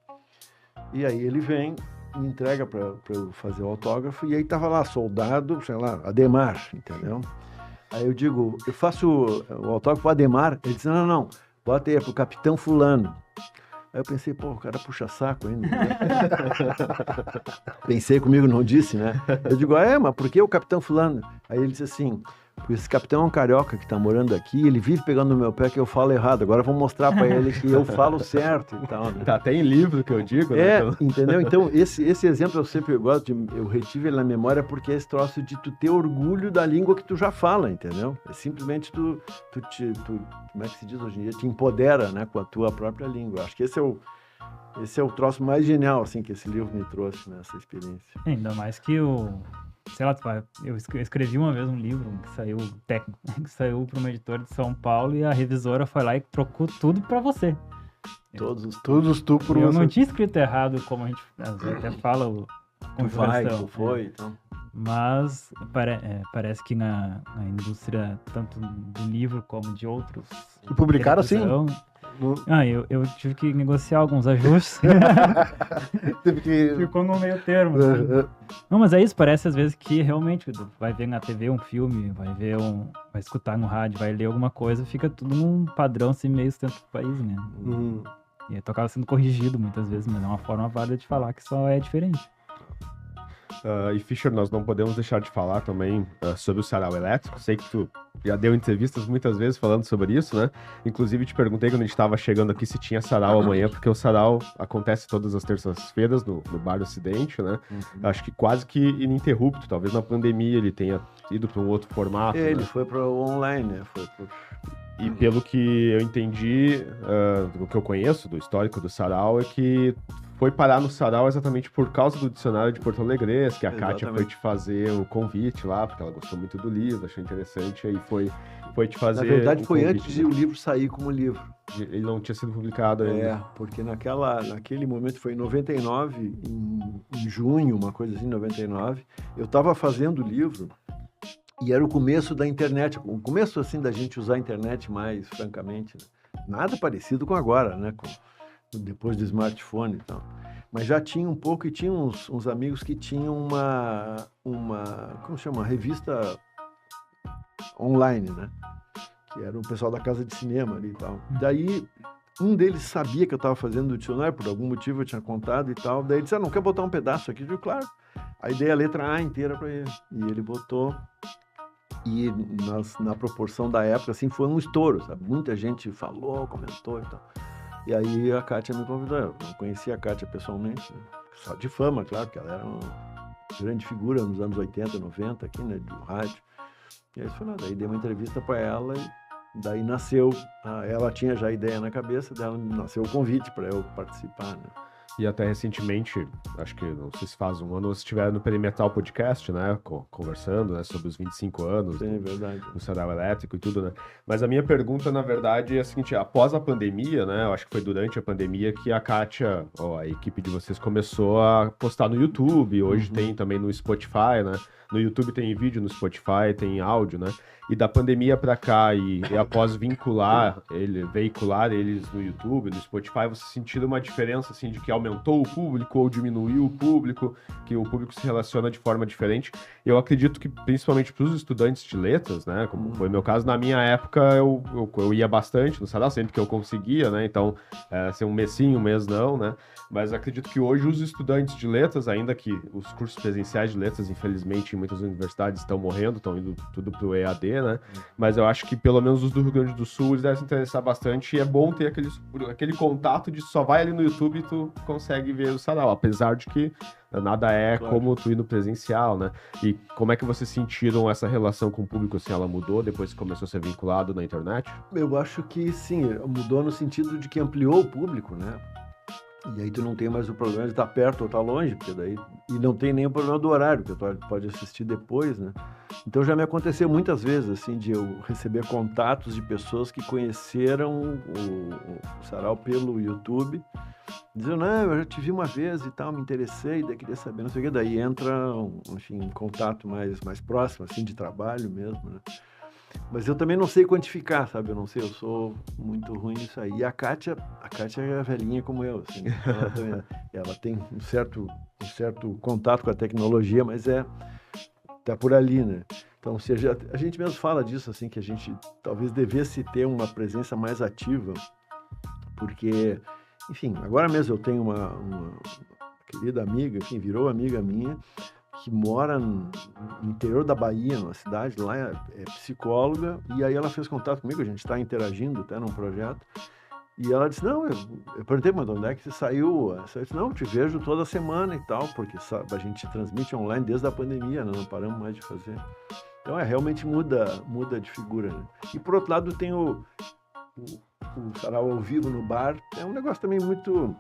e aí ele vem, me entrega para eu fazer o autógrafo, e aí tava lá, soldado, sei lá, Ademar, entendeu? Aí eu digo, eu faço o autógrafo pro Ademar, ele diz, não, bota aí, pro capitão fulano. Aí eu pensei, pô, o cara puxa saco ainda. Né? Pensei comigo, não disse, né? Eu digo, mas por que o capitão fulano? Aí ele disse assim, porque esse capitão é um carioca que tá morando aqui, ele vive pegando no meu pé que eu falo errado, agora eu vou mostrar pra ele que eu falo certo e tal, né? Tá até em livro que eu digo, né? Entendeu? Então, esse exemplo eu sempre gosto eu retive ele na memória porque é esse troço de tu ter orgulho da língua que tu já fala, entendeu? É simplesmente tu como é que se diz hoje em dia? Te empodera, né, com a tua própria língua. Acho que esse é o troço mais genial, assim, que esse livro me trouxe nessa experiência. Ainda mais que sei lá, eu escrevi uma vez um livro que saiu técnico, que saiu para uma editora de São Paulo e a revisora foi lá e trocou tudo para você. Todos tu por Eu você. não tinha escrito errado, como a gente até fala o conjugação. Foi, então. Mas parece que na indústria, tanto do livro como de outros... E publicaram assim? Eu tive que negociar alguns ajustes. Ficou no meio termo. Assim. Não, mas é isso, parece às vezes que realmente vai ver na TV um filme, vai escutar no rádio, vai ler alguma coisa, fica tudo num padrão assim meio centro do país, né? E tu acaba sendo corrigido muitas vezes, mas é uma forma válida de falar que só é diferente. E Fischer, nós não podemos deixar de falar também sobre o sarau elétrico. Sei que tu já deu entrevistas muitas vezes falando sobre isso, né? Inclusive te perguntei quando a gente estava chegando aqui se tinha sarau amanhã, porque o sarau acontece todas as terças-feiras no Bar do Ocidente, né? Acho que quase que ininterrupto. Talvez na pandemia ele tenha ido para um outro formato. Ele né? foi para o online, né? E pelo que eu entendi, do que eu conheço do histórico do sarau, é que foi parar no sarau exatamente por causa do dicionário de Porto Alegre, que a Kátia foi te fazer o convite lá, porque ela gostou muito do livro, achou interessante, aí foi te fazer. Na verdade, foi convite, antes de o livro sair como livro. Ele não tinha sido publicado ainda. Porque naquele momento, foi em 99, em junho, uma coisa assim, 99, eu estava fazendo o livro. E era o começo da internet, o começo assim da gente usar a internet mais francamente, né? Nada parecido com agora, né? Depois do smartphone e tal. Mas já tinha um pouco, e tinha uns amigos que tinham uma como chama? Uma revista online, né? Que era o pessoal da casa de cinema ali e tal. Daí, um deles sabia que eu estava fazendo o dicionário, por algum motivo eu tinha contado e tal. Daí ele disse, não quer botar um pedaço aqui? Eu digo, claro. Aí dei a letra A inteira para ele. E ele botou. E na proporção da época, assim, foi um estouro, sabe? Muita gente falou, comentou e tal. E aí a Kátia me convidou. Eu não conhecia a Kátia pessoalmente, né? Só de fama, claro, porque ela era uma grande figura nos anos 80, 90 aqui, né? Do rádio. E aí foi lá, daí dei uma entrevista para ela e daí nasceu, ela tinha já a ideia na cabeça dela, nasceu o convite para eu participar, né? E até recentemente, acho que não sei se faz um ano, vocês estiveram no Perimetral Podcast, né? Conversando, né, sobre os 25 anos Sim, é verdade. do Sarau Elétrico e tudo, né? Mas a minha pergunta, na verdade, é a seguinte: após a pandemia, né? Eu acho que foi durante a pandemia que a Kátia, a equipe de vocês, começou a postar no YouTube. Hoje tem também no Spotify, né? No YouTube tem vídeo, no Spotify tem áudio, né? E da pandemia para cá e após veicular eles no YouTube, no Spotify, você sentiu uma diferença assim de que aumentou o público ou diminuiu o público, que o público se relaciona de forma diferente? Eu acredito que principalmente para os estudantes de letras, né, como foi meu caso, na minha época eu ia bastante no Sarau, sempre que eu conseguia, né? Então, ser um mês sim, um mês não, né? Mas acredito que hoje os estudantes de letras, ainda que os cursos presenciais de letras, infelizmente, em muitas universidades estão morrendo, estão indo tudo para o EAD, né? Mas eu acho que pelo menos os do Rio Grande do Sul eles devem se interessar bastante, e é bom ter aquele contato de só vai ali no YouTube e tu consegue ver o Sarau, apesar de que nada é como tu ir no presencial, né? E como é que vocês sentiram essa relação com o público, assim, ela mudou depois que começou a ser vinculado na internet? Eu acho que sim, mudou no sentido de que ampliou o público, né? E aí tu não tem mais o problema de estar perto ou estar longe, porque daí... E não tem nem o problema do horário, que tu pode assistir depois, né? Então já me aconteceu muitas vezes, assim, de eu receber contatos de pessoas que conheceram o Sarau pelo YouTube, dizendo, não, eu já te vi uma vez e tal, me interessei, daí queria saber, não sei o quê. Daí entra, enfim, um contato mais próximo, assim, de trabalho mesmo, né? Mas eu também não sei quantificar, sabe? Eu não sei, eu sou muito ruim nisso aí. E a Kátia é velhinha como eu, assim. Ela tem um certo contato com a tecnologia, mas tá por ali, né? Então, a gente mesmo fala disso, assim, que a gente talvez devesse ter uma presença mais ativa, porque, enfim, agora mesmo eu tenho uma querida amiga, enfim, virou amiga minha, que mora no interior da Bahia, numa cidade, lá é psicóloga, e aí ela fez contato comigo, a gente está interagindo até num projeto, e ela disse, não, eu perguntei, mas onde é que você saiu? Ela disse, não, te vejo toda semana e tal, porque a gente transmite online desde a pandemia, nós não paramos mais de fazer. Então, realmente muda de figura, né? E por outro lado tem o Sarau ao vivo no bar, é um negócio também muito...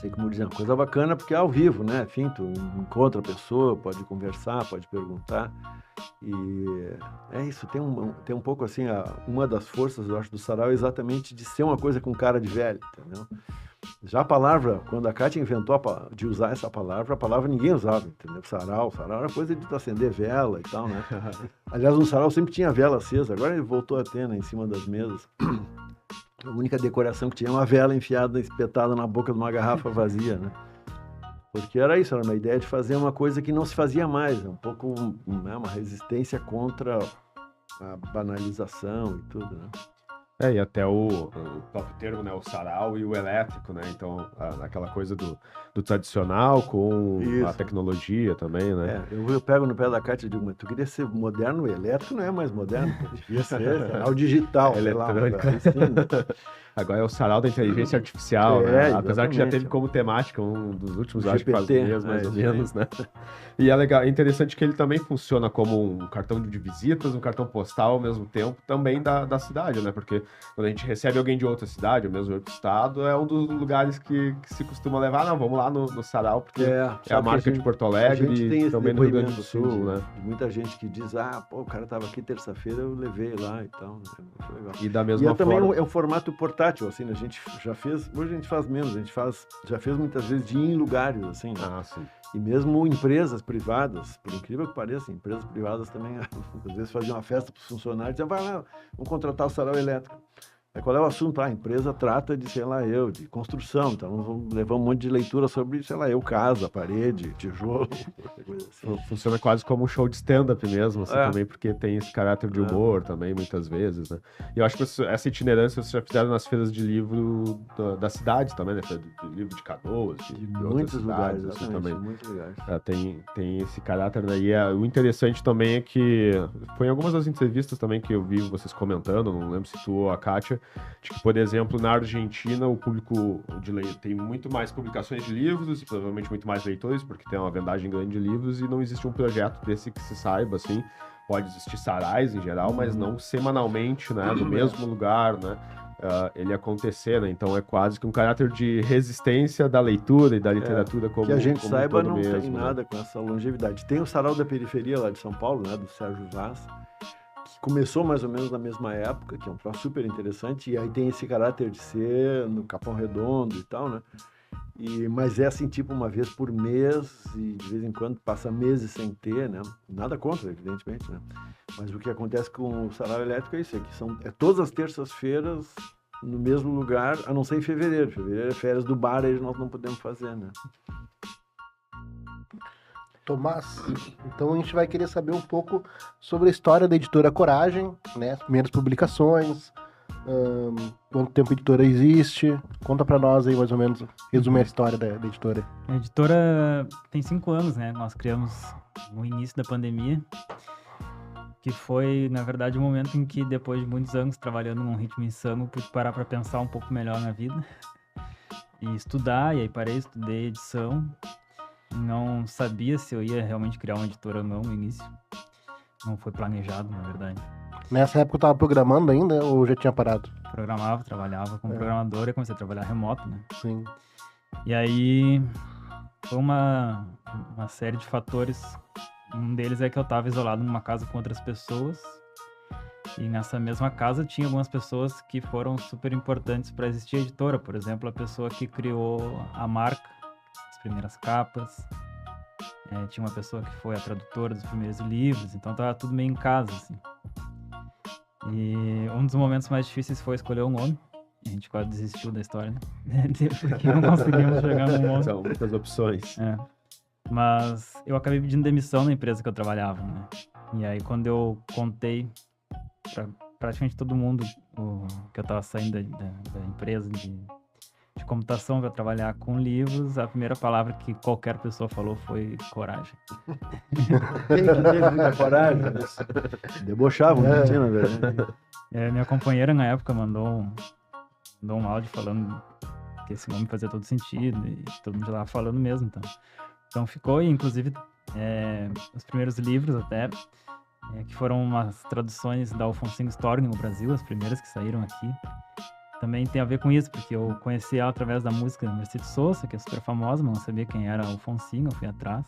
sei como dizer, uma coisa bacana, porque é ao vivo, né? Enfim, tu encontra a pessoa, pode conversar, pode perguntar. E é isso, tem um pouco assim, uma das forças, eu acho, do Sarau é exatamente de ser uma coisa com cara de velho, entendeu? Já a palavra, quando a Kátia inventou de usar essa palavra, a palavra ninguém usava, entendeu? Sarau era coisa de acender vela e tal, né? Aliás, no Sarau sempre tinha vela acesa, agora ele voltou a ter, né, em cima das mesas. A única decoração que tinha uma vela enfiada, espetada na boca de uma garrafa vazia, né? Porque era isso, era uma ideia de fazer uma coisa que não se fazia mais, um pouco, né, uma resistência contra a banalização e tudo, né? E até o próprio termo, né, o sarau e o elétrico, né? Então, aquela coisa do tradicional com a tecnologia também, né? Eu pego no pé da Kátia e digo, mas tu queria ser moderno, o elétrico não é mais moderno, devia ser sarau digital, eletrônico. Agora é o sarau da inteligência artificial, né? Apesar que já teve como temática um dos últimos, acho que faz um mês, mais ou menos, né? E é interessante que ele também funciona como um cartão de visitas, um cartão postal ao mesmo tempo, também da cidade, né? Porque quando a gente recebe alguém de outra cidade, ou mesmo de outro estado, é um dos lugares que se costuma levar, não, vamos lá no sarau, porque é a marca de Porto Alegre e também no Rio Grande do Sul, assim, né? De muita gente que diz, o cara tava aqui terça-feira, eu levei lá e tal, né? Muito legal. E da mesma forma... também é um formato portátil, assim, né? A gente já fez, hoje a gente faz menos, já fez muitas vezes de ir em lugares, assim, né? sim. E mesmo empresas privadas, por incrível que pareça, empresas privadas também, às vezes faziam uma festa para os funcionários, diziam, vai lá, vamos contratar o sarau elétrico. Aí qual é o assunto? A empresa trata de, de construção, então vamos levar um monte de leitura sobre, casa, parede, tijolo, coisa assim. Funciona quase como um show de stand-up mesmo, assim, também, porque tem esse caráter de humor também, muitas vezes, né? E eu acho que essa itinerância vocês já fizeram nas feiras de livro da cidade também, né? De livro de Canoas, de muitos lugares, assim, também. Muitos lugares. Tem esse caráter, né? E o interessante também é que foi em algumas das entrevistas também que eu vi vocês comentando, não lembro se tu ou a Kátia, de que, por exemplo, na Argentina o público tem muito mais publicações de livros e provavelmente muito mais leitores, porque tem uma vendagem grande de livros e não existe um projeto desse que se saiba, assim. Pode existir sarais em geral, mas não semanalmente, né, no mesmo lugar, né? ele acontecer, né? Então é quase que um caráter de resistência da leitura e da literatura como que a gente como saiba, todo não mesmo, tem né? nada com essa longevidade. Tem o Sarau da Periferia lá de São Paulo, né, do Sérgio Vaz, que começou mais ou menos na mesma época, que é um troço super interessante, e aí tem esse caráter de ser no Capão Redondo e tal, né? Mas é assim, tipo, uma vez por mês, e de vez em quando passa meses sem ter, né? Nada contra, evidentemente, né? Mas o que acontece com o Sarau Elétrico é isso, é todas as terças-feiras no mesmo lugar, a não ser em fevereiro. Fevereiro é férias do bar, aí nós não podemos fazer, né? Tomás, então a gente vai querer saber um pouco sobre a história da editora Coragem, né? As primeiras publicações, quanto tempo a editora existe. Conta pra nós aí, mais ou menos, resumir a história da editora. A editora tem 5 anos, né? Nós criamos no início da pandemia, que foi, na verdade, o momento em que, depois de muitos anos trabalhando num ritmo insano, pude parar para pensar um pouco melhor na vida e estudar. E aí estudei edição. Não sabia se eu ia realmente criar uma editora ou não no início. Não foi planejado, na verdade. Nessa época eu tava programando ainda ou já tinha parado? Programava, trabalhava como programador e comecei a trabalhar remoto, né? Sim. E aí foi uma série de fatores. Um deles é que eu estava isolado numa casa com outras pessoas. E nessa mesma casa tinha algumas pessoas que foram super importantes para existir a editora. Por exemplo, a pessoa que criou a marca, as primeiras capas. Tinha uma pessoa que foi a tradutora dos primeiros livros. Então tava tudo meio em casa, assim. E um dos momentos mais difíceis foi escolher um nome. A gente quase desistiu da história, né? Porque não conseguimos chegar num nome. São muitas opções. Mas eu acabei pedindo demissão na empresa que eu trabalhava, né? E aí, quando eu contei pra praticamente todo mundo que eu tava saindo da empresa de computação para trabalhar com livros, a primeira palavra que qualquer pessoa falou foi coragem. Quem que teve muita coragem? Debochavam, não tinha, na verdade. Minha companheira, na época, mandou um áudio falando que esse nome fazia todo sentido e todo mundo já tava falando mesmo, então ficou. E inclusive os primeiros livros até, que foram umas traduções da Alfonsinho Storni no Brasil, as primeiras que saíram aqui, também tem a ver com isso, porque eu conheci ela através da música da Mercedes Sosa, que é super famosa, mas não sabia quem era Alfonsinho, eu fui atrás.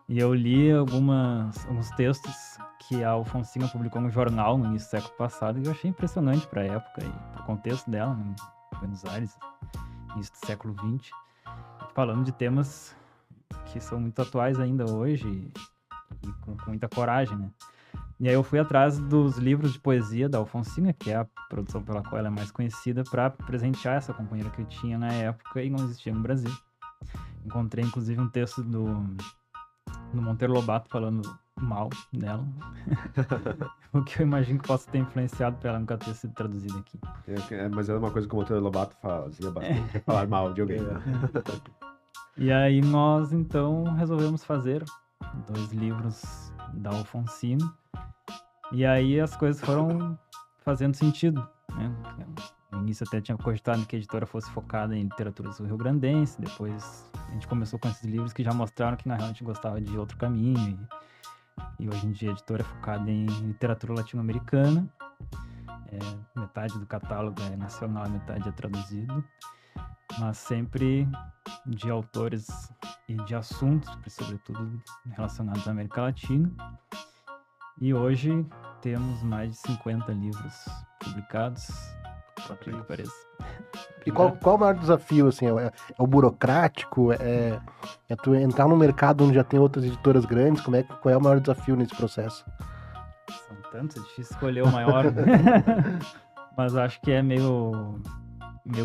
E eu li alguns textos que a Alfonsinha publicou no jornal no início do século passado, e eu achei impressionante para a época e para o contexto dela, né, em Buenos Aires, início do século XX, falando de temas que são muito atuais ainda hoje e com muita coragem, né? E aí eu fui atrás dos livros de poesia da Alfonsinha, que é a produção pela qual ela é mais conhecida, para presentear essa companheira que eu tinha na época e não existia no Brasil. Encontrei, inclusive, um texto do Monteiro Lobato falando mal dela. O que eu imagino que possa ter influenciado para ela nunca ter sido traduzida aqui. Mas é uma coisa que o Monteiro Lobato fazia bastante, falar mal de alguém. E aí nós, então, resolvemos fazer 2 livros da Alfonsinha. E aí as coisas foram fazendo sentido, né? No início até tinha cogitado que a editora fosse focada em literatura sul-rio-grandense, depois a gente começou com esses livros que já mostraram que na real a gente gostava de outro caminho, e hoje em dia a editora é focada em literatura latino-americana, metade do catálogo é nacional e metade é traduzido, mas sempre de autores e de assuntos, sobretudo relacionados à América Latina. E hoje temos mais de 50 livros publicados, por que pareça. E qual o maior desafio, assim? É o burocrático? É tu entrar no mercado onde já tem outras editoras grandes? Qual é o maior desafio nesse processo? São tantos, é difícil escolher o maior. Mas acho que é meio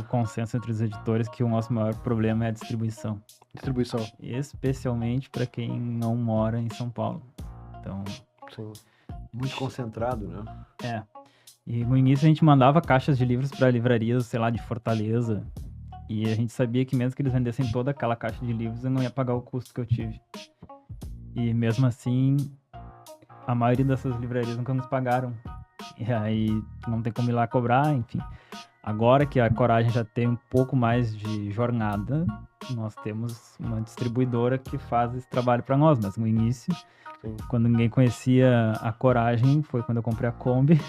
consenso entre os editores que o nosso maior problema é a distribuição. Distribuição. Especialmente para quem não mora em São Paulo. Então, sim. Muito concentrado, né? E no início a gente mandava caixas de livros para livrarias, sei lá, de Fortaleza. E a gente sabia que mesmo que eles vendessem toda aquela caixa de livros, eu não ia pagar o custo que eu tive. E mesmo assim, a maioria dessas livrarias nunca nos pagaram. E aí não tem como ir lá cobrar, enfim. Agora que a Coragem já tem um pouco mais de jornada, nós temos uma distribuidora que faz esse trabalho para nós. Mas no início, quando ninguém conhecia a Coragem, foi quando eu comprei a Kombi.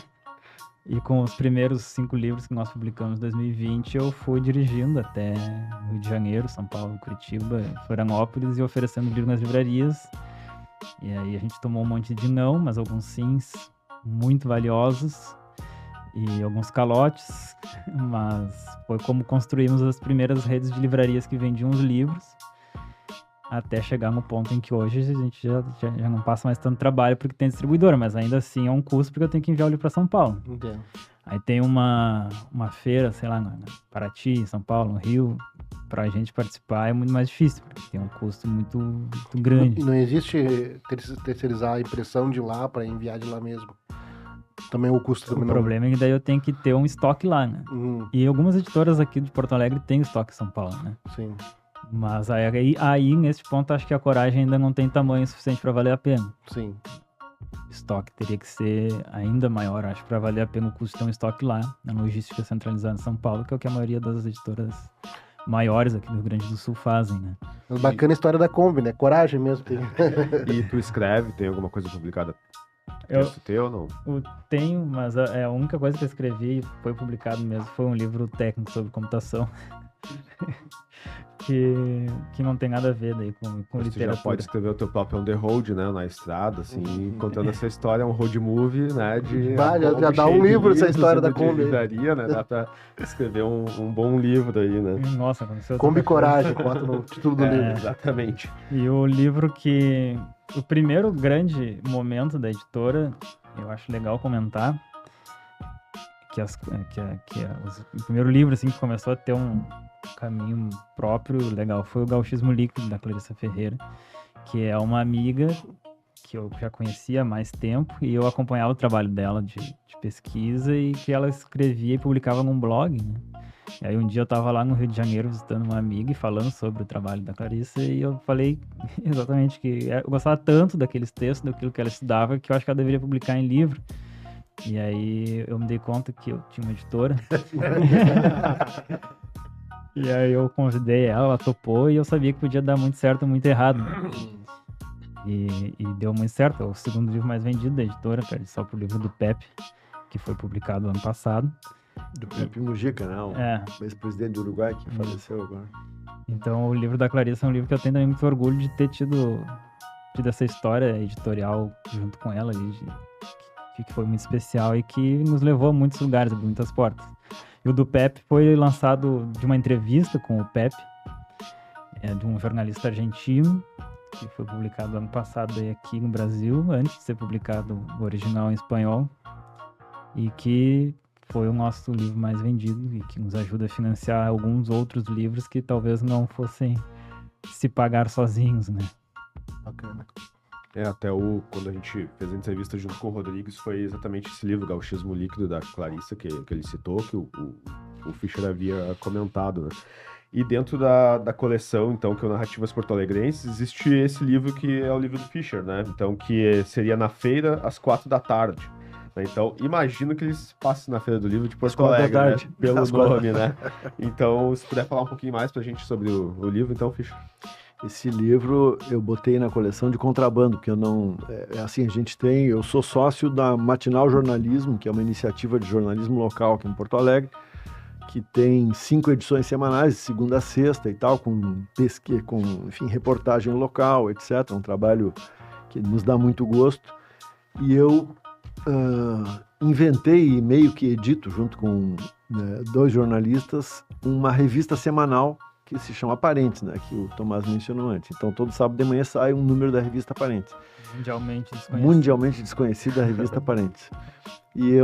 E com os primeiros 5 livros que nós publicamos em 2020, eu fui dirigindo até Rio de Janeiro, São Paulo, Curitiba, Florianópolis e oferecendo livro nas livrarias. E aí a gente tomou um monte de não, mas alguns sims muito valiosos e alguns calotes. Mas foi como construímos as primeiras redes de livrarias que vendiam os livros, até chegar no ponto em que hoje a gente já não passa mais tanto trabalho porque tem distribuidora, mas ainda assim é um custo porque eu tenho que enviar o livro para São Paulo. Entendo. Aí tem uma feira, sei lá, na Paraty, em São Paulo, no Rio, pra gente participar é muito mais difícil, porque tem um custo muito grande. E não existe terceirizar a impressão de lá para enviar de lá mesmo. Também o custo O também não... problema é que daí eu tenho que ter um estoque lá, né? E algumas editoras aqui de Porto Alegre têm estoque em São Paulo, né? Sim. Mas aí, nesse ponto, acho que a Coragem ainda não tem tamanho suficiente para valer a pena. Sim. O estoque teria que ser ainda maior, acho, para valer a pena o custo de ter um estoque lá, na logística centralizada em São Paulo, que é o que a maioria das editoras maiores aqui do Rio Grande do Sul fazem, né? Mas bacana a história da Kombi, né? Coragem mesmo. Tem. E tu escreve, tem alguma coisa publicada? Eu Texto teu ou não? tenho, mas a única coisa que eu escrevi, foi publicado mesmo, foi um livro técnico sobre computação. que não tem nada a ver daí com Mas tu já literatura. pode escrever o teu próprio on the road, né? Na estrada, assim, contando essa história, um road movie, né? Já dá um livro essa história da Kombi. Livraria, né? Dá pra escrever um bom livro aí, né? Nossa, aconteceu Kombi tanta coisa. Coragem, bota no título do livro. Exatamente. E o livro que... O primeiro grande momento da editora, eu acho legal comentar, o primeiro livro assim, que começou a ter um caminho próprio legal foi o Gauchismo Líquido, da Clarissa Ferreira, que é uma amiga que eu já conhecia há mais tempo e eu acompanhava o trabalho dela de pesquisa e que ela escrevia e publicava num blog, né? E aí um dia eu tava lá no Rio de Janeiro visitando uma amiga e falando sobre o trabalho da Clarissa e eu falei exatamente que eu gostava tanto daqueles textos, daquilo que ela estudava, que eu acho que ela deveria publicar em livro. E aí eu me dei conta que eu tinha uma editora. E aí eu convidei ela topou e eu sabia que podia dar muito certo ou muito errado, né? E deu muito certo. É o segundo livro mais vendido da editora, perde só pro livro do Pepe, que foi publicado ano passado. Do Pepe Mujica, né? O ex-presidente do Uruguai que faleceu agora. Então o livro da Clarissa é um livro que eu tenho também muito orgulho de ter tido essa história editorial junto com ela ali, que foi muito especial e que nos levou a muitos lugares, abriu muitas portas. E o do Pepe foi lançado de uma entrevista com o Pepe, de um jornalista argentino, que foi publicado ano passado aí aqui no Brasil, antes de ser publicado o original em espanhol, e que foi o nosso livro mais vendido e que nos ajuda a financiar alguns outros livros que talvez não fossem se pagar sozinhos, né? Bacana. Até quando a gente fez a entrevista junto com o Rodrigues, foi exatamente esse livro, Gauchismo Líquido, da Clarissa, que ele citou, que o Fischer havia comentado, né? E dentro da coleção, então, que é o Narrativas Porto-Alegrenses, existe esse livro que é o livro do Fischer, né? Então, que seria na feira, às 4 da tarde. Então, imagino que eles passem na Feira do Livro de Porto Alegre, né? Pelo nome, né? Então, se puder falar um pouquinho mais pra gente sobre o livro, então, Fischer. Esse livro eu botei na coleção de contrabando, porque eu não... assim, eu sou sócio da Matinal Jornalismo, que é uma iniciativa de jornalismo local aqui em Porto Alegre, que tem 5 edições semanais, de segunda a sexta e tal, com pesquisa, enfim, reportagem local, etc. Um trabalho que nos dá muito gosto. E eu inventei e meio que edito, junto com 2 jornalistas, uma revista semanal que se chama Parentes, né, que o Tomás mencionou antes. Então, todo sábado de manhã sai um número da revista Parentes. Mundialmente desconhecida a revista Parentes. E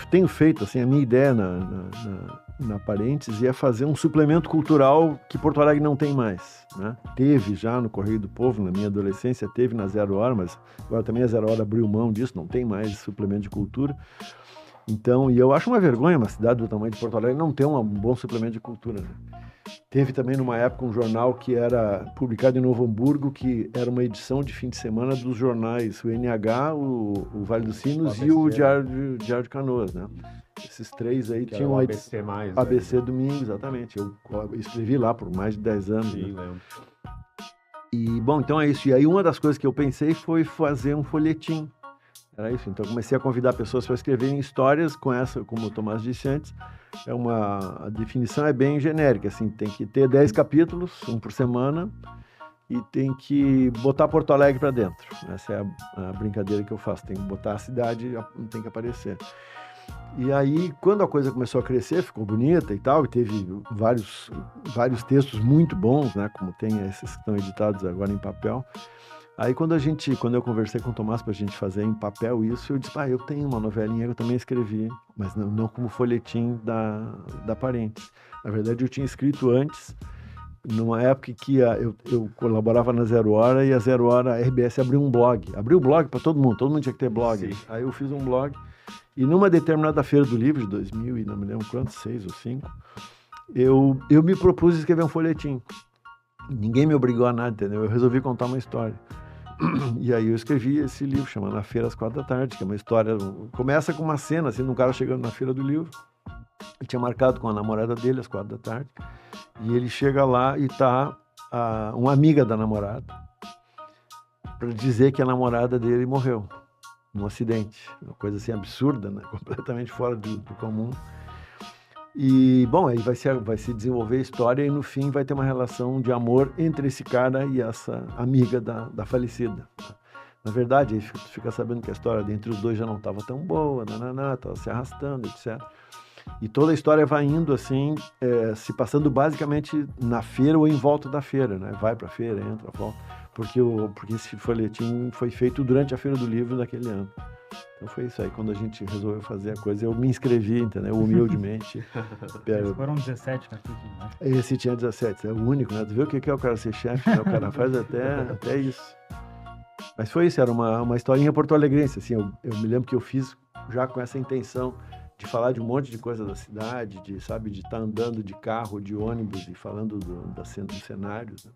tenho feito, assim, a minha ideia na Parentes é fazer um suplemento cultural que Porto Alegre não tem mais, né? Teve já no Correio do Povo, na minha adolescência, teve na 0 Hora, mas agora também a 0 Hora abriu mão disso, não tem mais suplemento de cultura. Então, e eu acho uma vergonha uma cidade do tamanho de Porto Alegre não ter um bom suplemento de cultura, né? Teve também numa época um jornal que era publicado em Novo Hamburgo, que era uma edição de fim de semana dos jornais, o NH, o Vale dos Sinos e o Diário de Canoas, né? Esses 3 aí que tinham o ABC+. ABC Domingo, exatamente. Eu escrevi lá por mais de 10 anos. Sim, né? lembro. E, bom, então é isso. E aí uma das coisas que eu pensei foi fazer um folhetim Era isso. Então, comecei a convidar pessoas para escreverem histórias com essa, como o Tomás disse antes, a definição é bem genérica, assim, tem que ter 10 capítulos, um por semana, e tem que botar Porto Alegre para dentro. Essa é a brincadeira que eu faço, tem que botar a cidade, tem que aparecer. E aí, quando a coisa começou a crescer, ficou bonita e tal, e teve vários textos muito bons, né, como tem esses que estão editados agora em papel. Aí quando eu conversei com o Tomás pra gente fazer em papel isso, eu disse, eu tenho uma novelinha que eu também escrevi, mas não como folhetim da Parentes. Na verdade, eu tinha escrito antes, numa época que eu colaborava na Zero Hora, e a Zero Hora, a RBS abriu um blog. Abriu o blog para todo mundo tinha que ter blog. Sim. Aí eu fiz um blog, e numa determinada feira do livro, de 2000, e não me lembro quantos, 6 ou 5, eu me propus escrever um folhetim. Ninguém me obrigou a nada, entendeu? Eu resolvi contar uma história. E aí eu escrevi esse livro, chamado Na Feira às 4h, que é uma história... Começa com uma cena, assim, de um cara chegando na Feira do Livro. Ele tinha marcado com a namorada dele às 4h. E ele chega lá e tá uma amiga da namorada para dizer que a namorada dele morreu num acidente. Uma coisa assim absurda, né? Completamente fora do comum. E, bom, aí vai se desenvolver a história, e no fim vai ter uma relação de amor entre esse cara e essa amiga da falecida. Na verdade, aí fica sabendo que a história entre os dois já não estava tão boa, estava se arrastando, etc. E toda a história vai indo assim, se passando basicamente na feira ou em volta da feira, né? Vai para a feira, entra, volta, porque esse folhetim foi feito durante a Feira do Livro daquele ano. Então foi isso aí, quando a gente resolveu fazer a coisa, eu me inscrevi, entendeu? Humildemente. Foram 17 capítulos, né? Esse tinha 17, é o único, né? Tu vê o que é o cara ser chefe, né? O cara faz até isso. Mas foi isso, era uma historinha porto-alegrense, assim, eu me lembro que eu fiz já com essa intenção de falar de um monte de coisa da cidade, de estar andando de carro, de ônibus e falando dos cenários, né?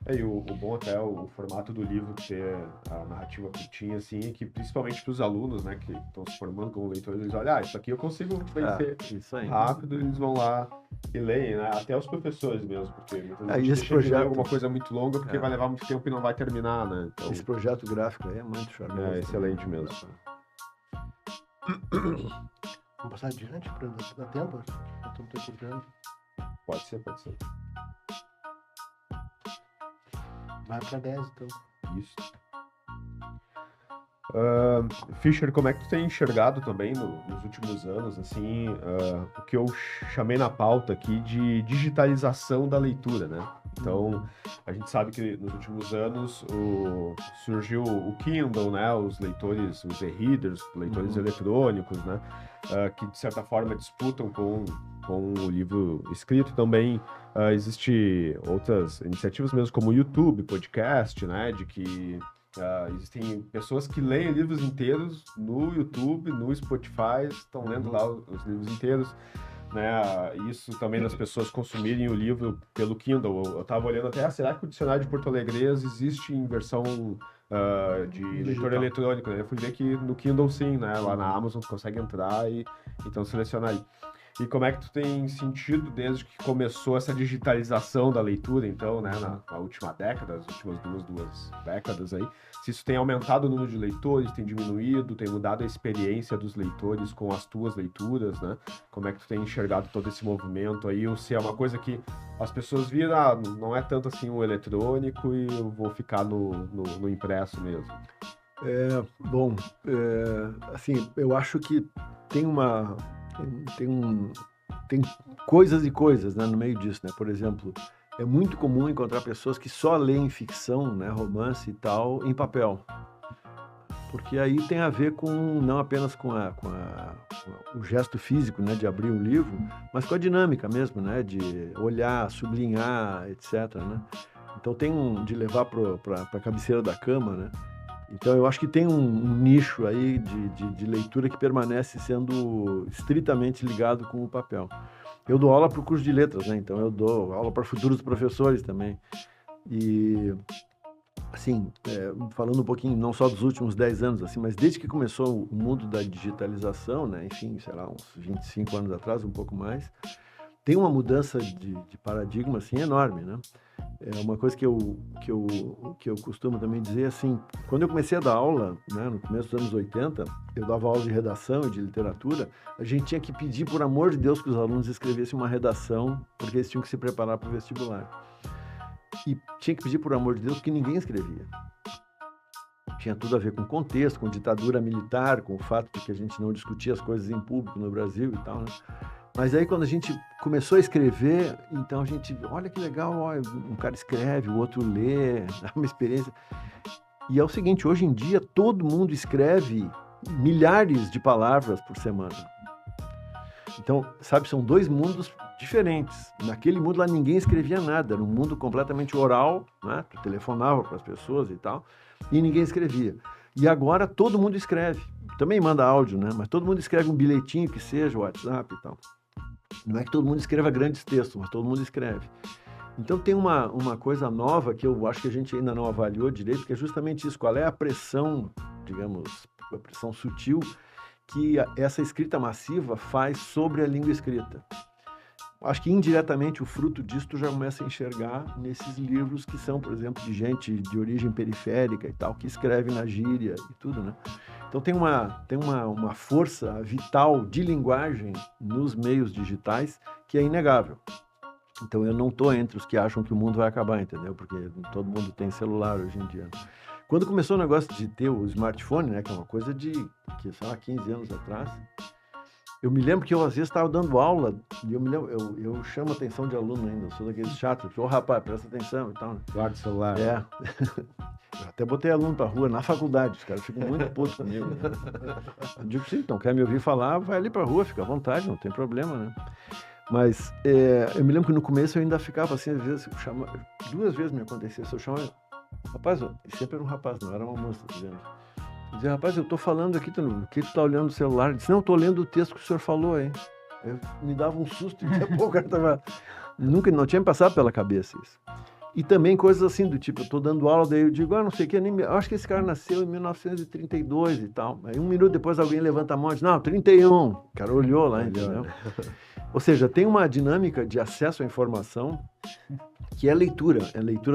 E o bom até o formato do livro ter a narrativa curtinha, assim, é que principalmente para os alunos, né, que estão se formando como leitores, eles olham, isso aqui eu consigo vencer isso aí. Rápido, eles vão lá e leem, né, até os professores mesmo, porque muitas vezes esse projeto ler alguma coisa muito longa, porque vai levar muito tempo e não vai terminar, né. Então, esse projeto gráfico aí é muito charmoso. É excelente mesmo. Vamos passar adiante para dar tempo? Estamos terminando. Pode ser. Vai para 10, então. Isso. Fischer, como é que tu tem enxergado também nos últimos anos, assim, o que eu chamei na pauta aqui de digitalização da leitura, né? Então, a gente sabe que nos últimos anos surgiu o Kindle, né? Os leitores, os e-readers, leitores eletrônicos, né? Que de certa forma disputam com o livro escrito. Também existem outras iniciativas mesmo, como o YouTube, podcast, né? De que existem pessoas que leem livros inteiros no YouTube, no Spotify, estão lendo lá os livros inteiros, né? Isso também das pessoas consumirem o livro pelo Kindle. Eu estava olhando até, será que o dicionário de porto-alegrense existe em versão de leitor eletrônico, né? Eu fui ver que no Kindle sim, né? Lá na Amazon tu consegue entrar e então selecionar aí. E como é que tu tem sentido desde que começou essa digitalização da leitura, então, né, na última década, as últimas duas décadas aí, se isso tem aumentado o número de leitores, tem diminuído, tem mudado a experiência dos leitores com as tuas leituras, né? Como é que tu tem enxergado todo esse movimento aí, ou se é uma coisa que as pessoas viram, não é tanto assim o eletrônico e eu vou ficar no impresso mesmo? Assim, eu acho que tem coisas e coisas, né, no meio disso, né? Por exemplo, é muito comum encontrar pessoas que só leem ficção, né, romance e tal, em papel. Porque aí tem a ver não apenas com o gesto físico, né, de abrir um livro, mas com a dinâmica mesmo, né, de olhar, sublinhar, etc, né? Então tem de levar para a cabeceira da cama, né? Então eu acho que tem um nicho aí de leitura que permanece sendo estritamente ligado com o papel. Eu dou aula para o curso de letras, né? Então eu dou aula para futuros professores também. E, assim, falando um pouquinho, não só dos últimos 10 anos, assim, mas desde que começou o mundo da digitalização, né? Enfim, sei lá, uns 25 anos atrás, um pouco mais, tem uma mudança de paradigma, assim, enorme, né? uma coisa que eu costumo também dizer, assim, quando eu comecei a dar aula, né, no começo dos anos 80, eu dava aula de redação e de literatura, a gente tinha que pedir, por amor de Deus, que os alunos escrevessem uma redação, porque eles tinham que se preparar para o vestibular. E tinha que pedir, por amor de Deus, que ninguém escrevia. Tinha tudo a ver com contexto, com ditadura militar, com o fato de que a gente não discutia as coisas em público no Brasil e tal, né? Mas aí quando a gente começou a escrever, então a gente, olha que legal, ó, um cara escreve, o outro lê, é uma experiência. E é o seguinte, hoje em dia todo mundo escreve milhares de palavras por semana. Então, sabe, são dois mundos diferentes. Naquele mundo lá ninguém escrevia nada, era um mundo completamente oral, né? Tu telefonava para as pessoas e tal, e ninguém escrevia. E agora todo mundo escreve. Também manda áudio, né? Mas todo mundo escreve um bilhetinho que seja, o WhatsApp e tal. Não é que todo mundo escreva grandes textos, mas todo mundo escreve. Então tem uma coisa nova que eu acho que a gente ainda não avaliou direito, que é justamente isso. Qual é a pressão, digamos, a pressão sutil que essa escrita massiva faz sobre a língua escrita? Acho que indiretamente o fruto disso tu já começa a enxergar nesses livros que são, por exemplo, de gente de origem periférica e tal, que escreve na gíria e tudo, né? Então tem uma força vital de linguagem nos meios digitais que é inegável. Então eu não estou entre os que acham que o mundo vai acabar, entendeu? Porque todo mundo tem celular hoje em dia. Quando começou o negócio de ter o smartphone, né, que é uma coisa de, sei lá, 15 anos atrás, eu me lembro que eu às vezes estava dando aula e eu chamo a atenção de aluno ainda, eu sou daqueles chatos, ô rapaz, presta atenção e tal. Guarda o celular. É. Eu até botei aluno pra rua na faculdade, os caras ficam muito putos comigo. Né? Eu digo, sim, então quer me ouvir falar, vai ali pra rua, fica à vontade, não tem problema, né? Mas eu me lembro que no começo eu ainda ficava assim, às vezes, duas vezes me acontecia, se eu chamava, rapaz, e sempre era um rapaz, não era uma moça, dizendo. Dizia, rapaz, eu tô falando aqui, o que tu tá olhando no celular? Eu disse, não, eu tô lendo o texto que o senhor falou aí. Eu me dava um susto, e daqui a pouco o cara tava... Nunca, não tinha me passado pela cabeça isso. E também coisas assim, do tipo, eu tô dando aula, daí eu digo, não sei o que, eu acho que esse cara nasceu em 1932 e tal. Aí um minuto depois alguém levanta a mão e diz, não, 31. O cara olhou lá, entendeu? Ou seja, tem uma dinâmica de acesso à informação que é leitura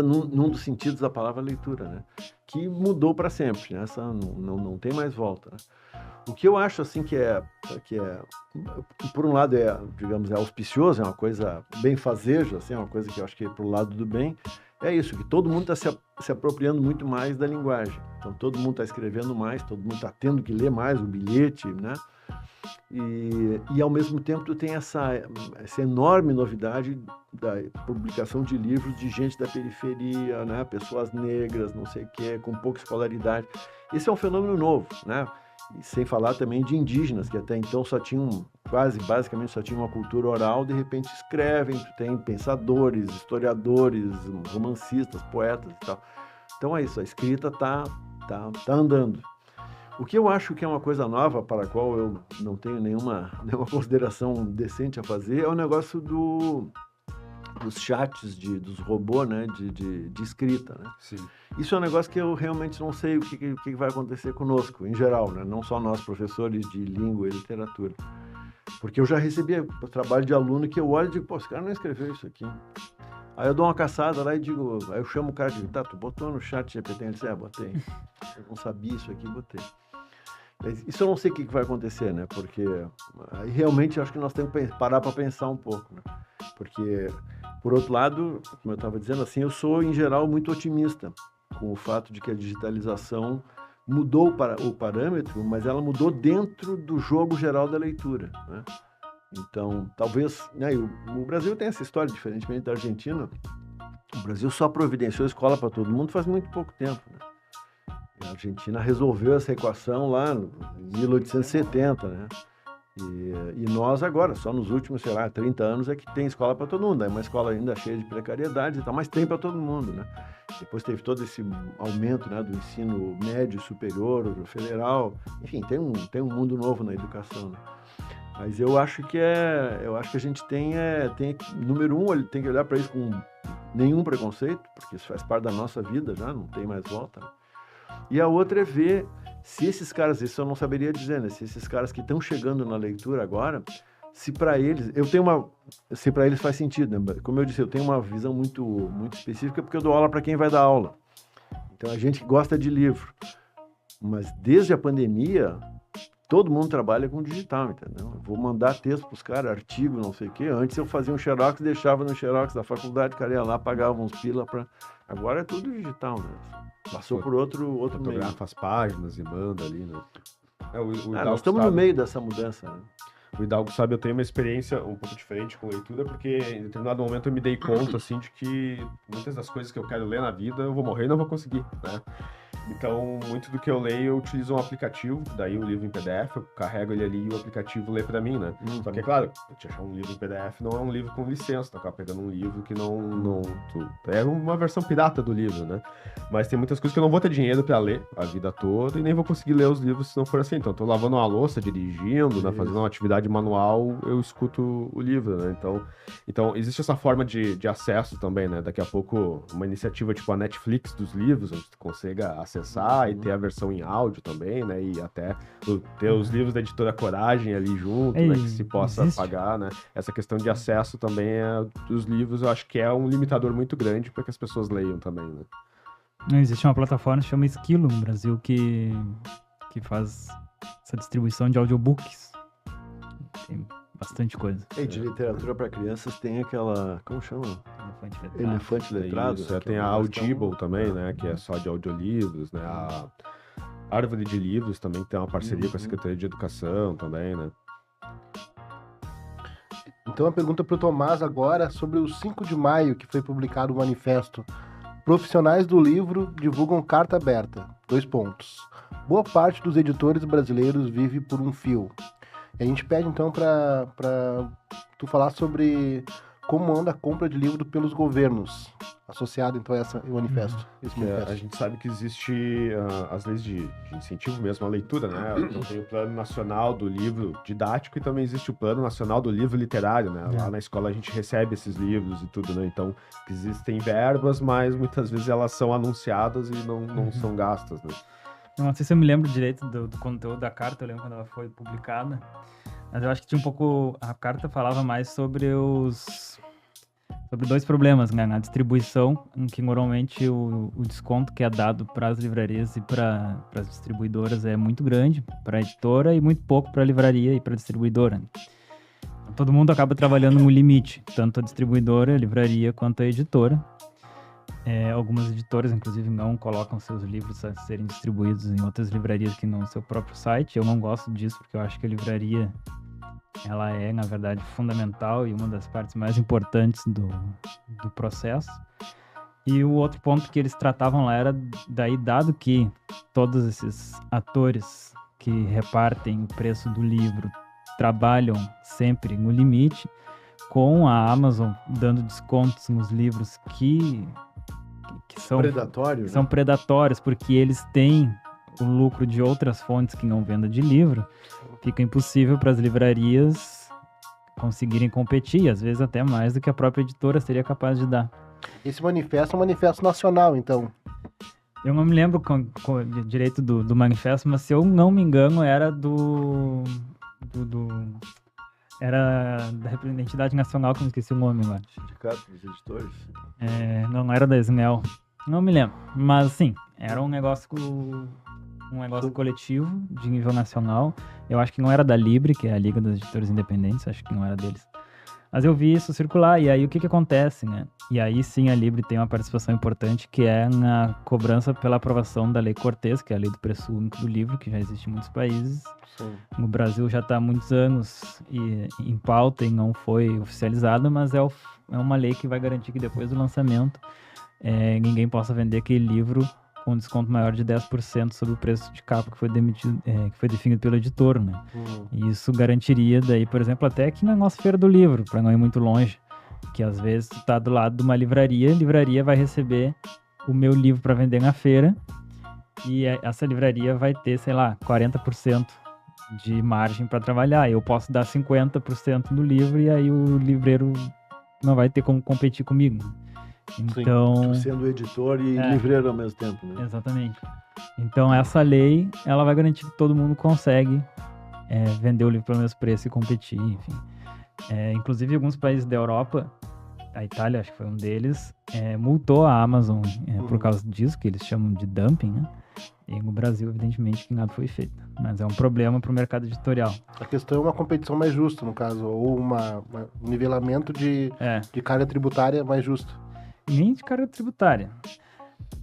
num dos sentidos da palavra leitura, né? Que mudou para sempre, né? Essa não tem mais volta, né? O que eu acho, assim, que por um lado digamos, é auspicioso, é uma coisa benfazeja, assim, é uma coisa que eu acho que é pro lado do bem, é isso, que todo mundo está se apropriando muito mais da linguagem. Então, todo mundo está escrevendo mais, todo mundo está tendo que ler mais o bilhete, né? E ao mesmo tempo, tu tem essa enorme novidade da publicação de livros de gente da periferia, né? Pessoas negras, não sei o quê, com pouca escolaridade. Esse é um fenômeno novo, né? E sem falar também de indígenas, que até então basicamente só tinham uma cultura oral, de repente escrevem, tu tem pensadores, historiadores, romancistas, poetas e tal. Então é isso, a escrita tá andando. O que eu acho que é uma coisa nova, para a qual eu não tenho nenhuma consideração decente a fazer, é o negócio dos chats dos robôs, né, de escrita, né? Sim. Isso é um negócio que eu realmente não sei o que vai acontecer conosco, em geral, né? Não só nós, professores de língua e literatura. Porque eu já recebi trabalho de aluno que eu olho e digo, pô, esse cara não escreveu isso aqui. Aí eu dou uma caçada lá e digo, aí eu chamo o cara e digo, tá, tu botou no chat GPT? Ele diz, botei. Eu não sabia isso aqui, botei. Isso eu não sei o que vai acontecer, né? Porque aí realmente eu acho que nós temos que parar para pensar um pouco, né? Porque, por outro lado, como eu estava dizendo assim, eu sou, em geral, muito otimista com o fato de que a digitalização mudou o parâmetro, mas ela mudou dentro do jogo geral da leitura, né? Então, talvez... Né, o Brasil tem essa história, diferentemente da Argentina. O Brasil só providenciou escola para todo mundo faz muito pouco tempo, né? A Argentina resolveu essa equação lá em 1870, né? E nós agora, só nos últimos, 30 anos é que tem escola para todo mundo. É uma escola ainda cheia de precariedade e tal, mas tem para todo mundo, né? Depois teve todo esse aumento, né, do ensino médio, superior, federal. Enfim, tem um mundo novo na educação, né? Mas eu acho que a gente tem, número um, ele tem que olhar para isso com nenhum preconceito, porque isso faz parte da nossa vida já, não tem mais volta, né? E a outra é ver se esses caras, isso eu não saberia dizer, né? Se esses caras que estão chegando na leitura agora se para eles, se para eles faz sentido, né? Como eu disse, eu tenho uma visão muito específica porque eu dou aula para quem vai dar aula. Então a gente gosta de livro, mas desde a pandemia todo mundo trabalha com digital, entendeu? Eu vou mandar texto para os caras, artigo, não sei o quê. Antes eu fazia um xerox, deixava no xerox da faculdade, o cara ia lá, pagava uns pila para. Agora é tudo digital, né? Passou por outro meio. Fotografa as páginas e manda ali, né? Nós estamos no meio dessa mudança, né? O Hidalgo sabe, eu tenho uma experiência um pouco diferente com leitura, porque em determinado momento eu me dei conta, assim, de que muitas das coisas que eu quero ler na vida eu vou morrer e não vou conseguir, né? Então, muito do que eu leio, eu utilizo um aplicativo, daí o livro em PDF, eu carrego ele ali e o aplicativo lê pra mim, né? Só que, é claro, eu te achar um livro em PDF não é um livro com licença, tu acaba pegando um livro que é uma versão pirata do livro, né? Mas tem muitas coisas que eu não vou ter dinheiro pra ler a vida toda e nem vou conseguir ler os livros se não for assim. Então, eu tô lavando uma louça, dirigindo, né? Fazendo uma atividade manual, eu escuto o livro, né? Então existe essa forma de acesso também, né? Daqui a pouco, uma iniciativa tipo a Netflix dos livros, onde tu consiga acessar e ter a versão em áudio também, né? E até ter os livros da editora Coragem ali junto, né? Que se possa pagar, né? Essa questão de acesso também dos livros, eu acho que é um limitador muito grande para que as pessoas leiam também, né? Existe uma plataforma que chama Esquilo no Brasil que faz essa distribuição de audiobooks. Tem bastante coisa. E de literatura para crianças tem aquela, como chama? Elefante Letrado. Isso, tem a Audible também, né? Que é só de audiolivros, né? A Árvore de Livros também tem uma parceria com a Secretaria de Educação também, né? Então a pergunta para o Tomás agora sobre o 5 de maio, que foi publicado o manifesto. Profissionais do livro divulgam carta aberta. 2 pontos. Boa parte dos editores brasileiros vive por um fio. E a gente pede então para tu falar sobre como anda a compra de livro pelos governos, associado então a esse manifesto. A gente sabe que existe as leis de incentivo mesmo à leitura, né? Então tem o Plano Nacional do Livro Didático e também existe o Plano Nacional do Livro Literário, né? Lá na escola a gente recebe esses livros e tudo, né? Então existem verbas, mas muitas vezes elas são anunciadas e não são gastas, né? Não sei se eu me lembro direito do conteúdo da carta, eu lembro quando ela foi publicada, mas eu acho que tinha um pouco... A carta falava mais sobre 2 problemas, né? Na distribuição, em que normalmente o desconto que é dado para as livrarias e para as distribuidoras é muito grande, para a editora, e muito pouco para a livraria e para a distribuidora. Todo mundo acaba trabalhando no limite, tanto a distribuidora, a livraria, quanto a editora. Algumas editoras, inclusive, não colocam seus livros a serem distribuídos em outras livrarias que não no seu próprio site. Eu não gosto disso, porque eu acho que a livraria ela é, na verdade, fundamental e uma das partes mais importantes do processo. E o outro ponto que eles tratavam lá era, daí, dado que todos esses atores que repartem o preço do livro trabalham sempre no limite, com a Amazon dando descontos nos livros que são predatórios, são predatórios, porque eles têm o lucro de outras fontes que não venda de livro, fica impossível para as livrarias conseguirem competir, às vezes até mais do que a própria editora seria capaz de dar. Esse manifesto é um manifesto nacional, então. Eu não me lembro direito do manifesto, mas se eu não me engano era era da entidade nacional, que eu não esqueci o nome agora. Sindicato dos Editores? Não era da SNEL. Não me lembro. Mas, sim, era um negócio coletivo de nível nacional. Eu acho que não era da Libre, que é a Liga dos Editores Independentes. Acho que não era deles. Mas eu vi isso circular. E aí, o que acontece, né? E aí, sim, a Libre tem uma participação importante, que é na cobrança pela aprovação da Lei Cortês, que é a lei do preço único do livro, que já existe em muitos países. Sim. No Brasil já está há muitos anos em pauta e não foi oficializada, mas é uma lei que vai garantir que depois do lançamento ninguém possa vender aquele livro com desconto maior de 10% sobre o preço de capa que foi definido pelo editor, né? E isso garantiria daí, por exemplo, até aqui na nossa feira do livro, para não ir muito longe, que às vezes tu tá do lado de uma livraria, a livraria vai receber o meu livro para vender na feira e essa livraria vai ter, sei lá, 40% de margem para trabalhar. Eu posso dar 50% do livro e aí o livreiro não vai ter como competir comigo. Então, sim, sendo editor e livreiro ao mesmo tempo, né? Exatamente. Então essa lei, ela vai garantir que todo mundo consegue vender o livro pelo mesmo preço e competir, enfim. Inclusive, alguns países da Europa, a Itália acho que foi um deles, multou a Amazon por causa disso, que eles chamam de dumping, né? E no Brasil, evidentemente, que nada foi feito. Mas é um problema para o mercado editorial. A questão é uma competição mais justa, no caso, ou um nivelamento de carga tributária mais justo. Nem de carga tributária.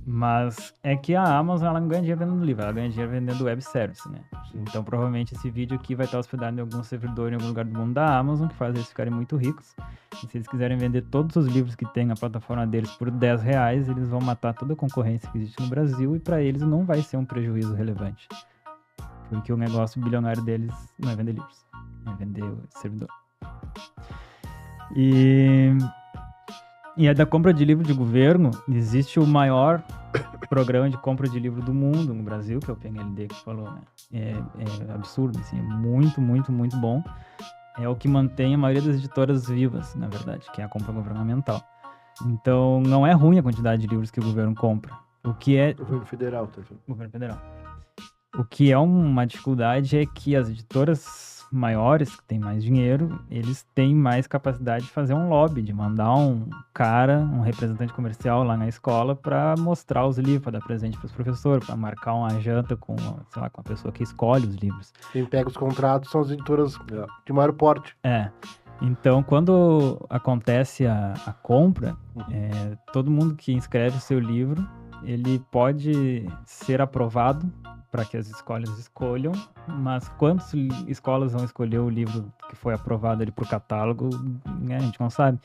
Mas é que a Amazon, ela não ganha dinheiro vendendo livro, ela ganha dinheiro vendendo web service, né? Então, provavelmente, esse vídeo aqui vai estar hospedado em algum servidor, em algum lugar do mundo da Amazon, que faz eles ficarem muito ricos. E se eles quiserem vender todos os livros que tem na plataforma deles por R$10, eles vão matar toda a concorrência que existe no Brasil e para eles não vai ser um prejuízo relevante. Porque o negócio bilionário deles não é vender livros, é vender o servidor. E a da compra de livro de governo, existe o maior programa de compra de livro do mundo no Brasil, que é o PNLD que falou, né? É absurdo, assim, é muito, muito, muito bom. É o que mantém a maioria das editoras vivas, na verdade, que é a compra governamental. Então, não é ruim a quantidade de livros que o governo compra. O que é... Governo federal, tá? Governo federal. O que é uma dificuldade é que as editoras maiores, que têm mais dinheiro, eles têm mais capacidade de fazer um lobby, de mandar um cara, um representante comercial lá na escola para mostrar os livros, para dar presente para os professores, para marcar uma janta com, sei lá, com a pessoa que escolhe os livros. Quem pega os contratos são as editoras de maior porte. Então, quando acontece a compra, todo mundo que inscreve o seu livro, ele pode ser aprovado para que as escolas escolham, mas quantas escolas vão escolher o livro que foi aprovado ali para o catálogo, né, a gente não sabe.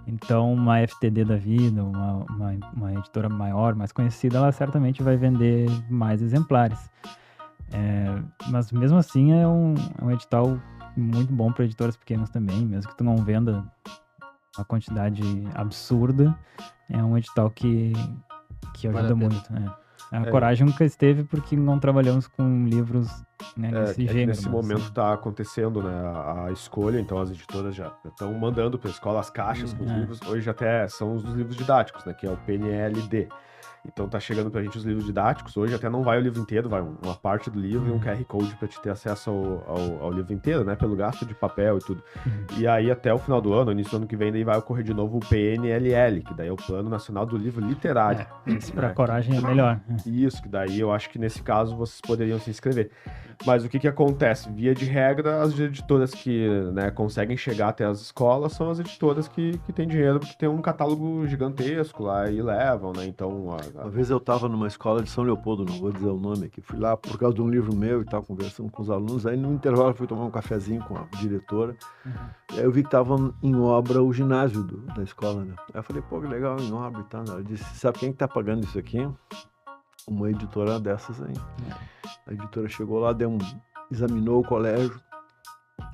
Então, uma FTD da vida, uma editora maior, mais conhecida, ela certamente vai vender mais exemplares. Mas mesmo assim é um edital muito bom para editoras pequenas também, mesmo que tu não venda uma quantidade absurda, é um edital que ajuda muito, né? A Coragem nunca esteve porque não trabalhamos com livros, né, nesse gênero. Nesse momento está acontecendo, né, a escolha, então as editoras já estão mandando para a escola as caixas com os livros. Hoje até são os dos livros didáticos, né, que é o PNLD. Então tá chegando pra gente os livros didáticos. Hoje até não vai o livro inteiro, vai uma parte do livro e um QR Code pra te ter acesso ao livro inteiro, né? Pelo gasto de papel e tudo. E aí até o final do ano, início do ano que vem, daí vai ocorrer de novo o PNLL, que daí é o Plano Nacional do Livro Literário. Esse pra Coragem é melhor. Isso, que daí eu acho que nesse caso vocês poderiam se inscrever. Mas o que acontece? Via de regra, as editoras que, né, conseguem chegar até as escolas são as editoras que têm dinheiro, porque tem um catálogo gigantesco lá e levam, né? Então... Uma vez eu estava numa escola de São Leopoldo, não vou dizer o nome aqui, fui lá por causa de um livro meu e tal, conversando com os alunos, aí no intervalo fui tomar um cafezinho com a diretora, aí eu vi que estava em obra o ginásio da escola, né? Aí eu falei, pô, que legal, em obra e tal. Ela disse, sabe quem que tá pagando isso aqui? Uma editora dessas aí. A editora chegou lá, examinou o colégio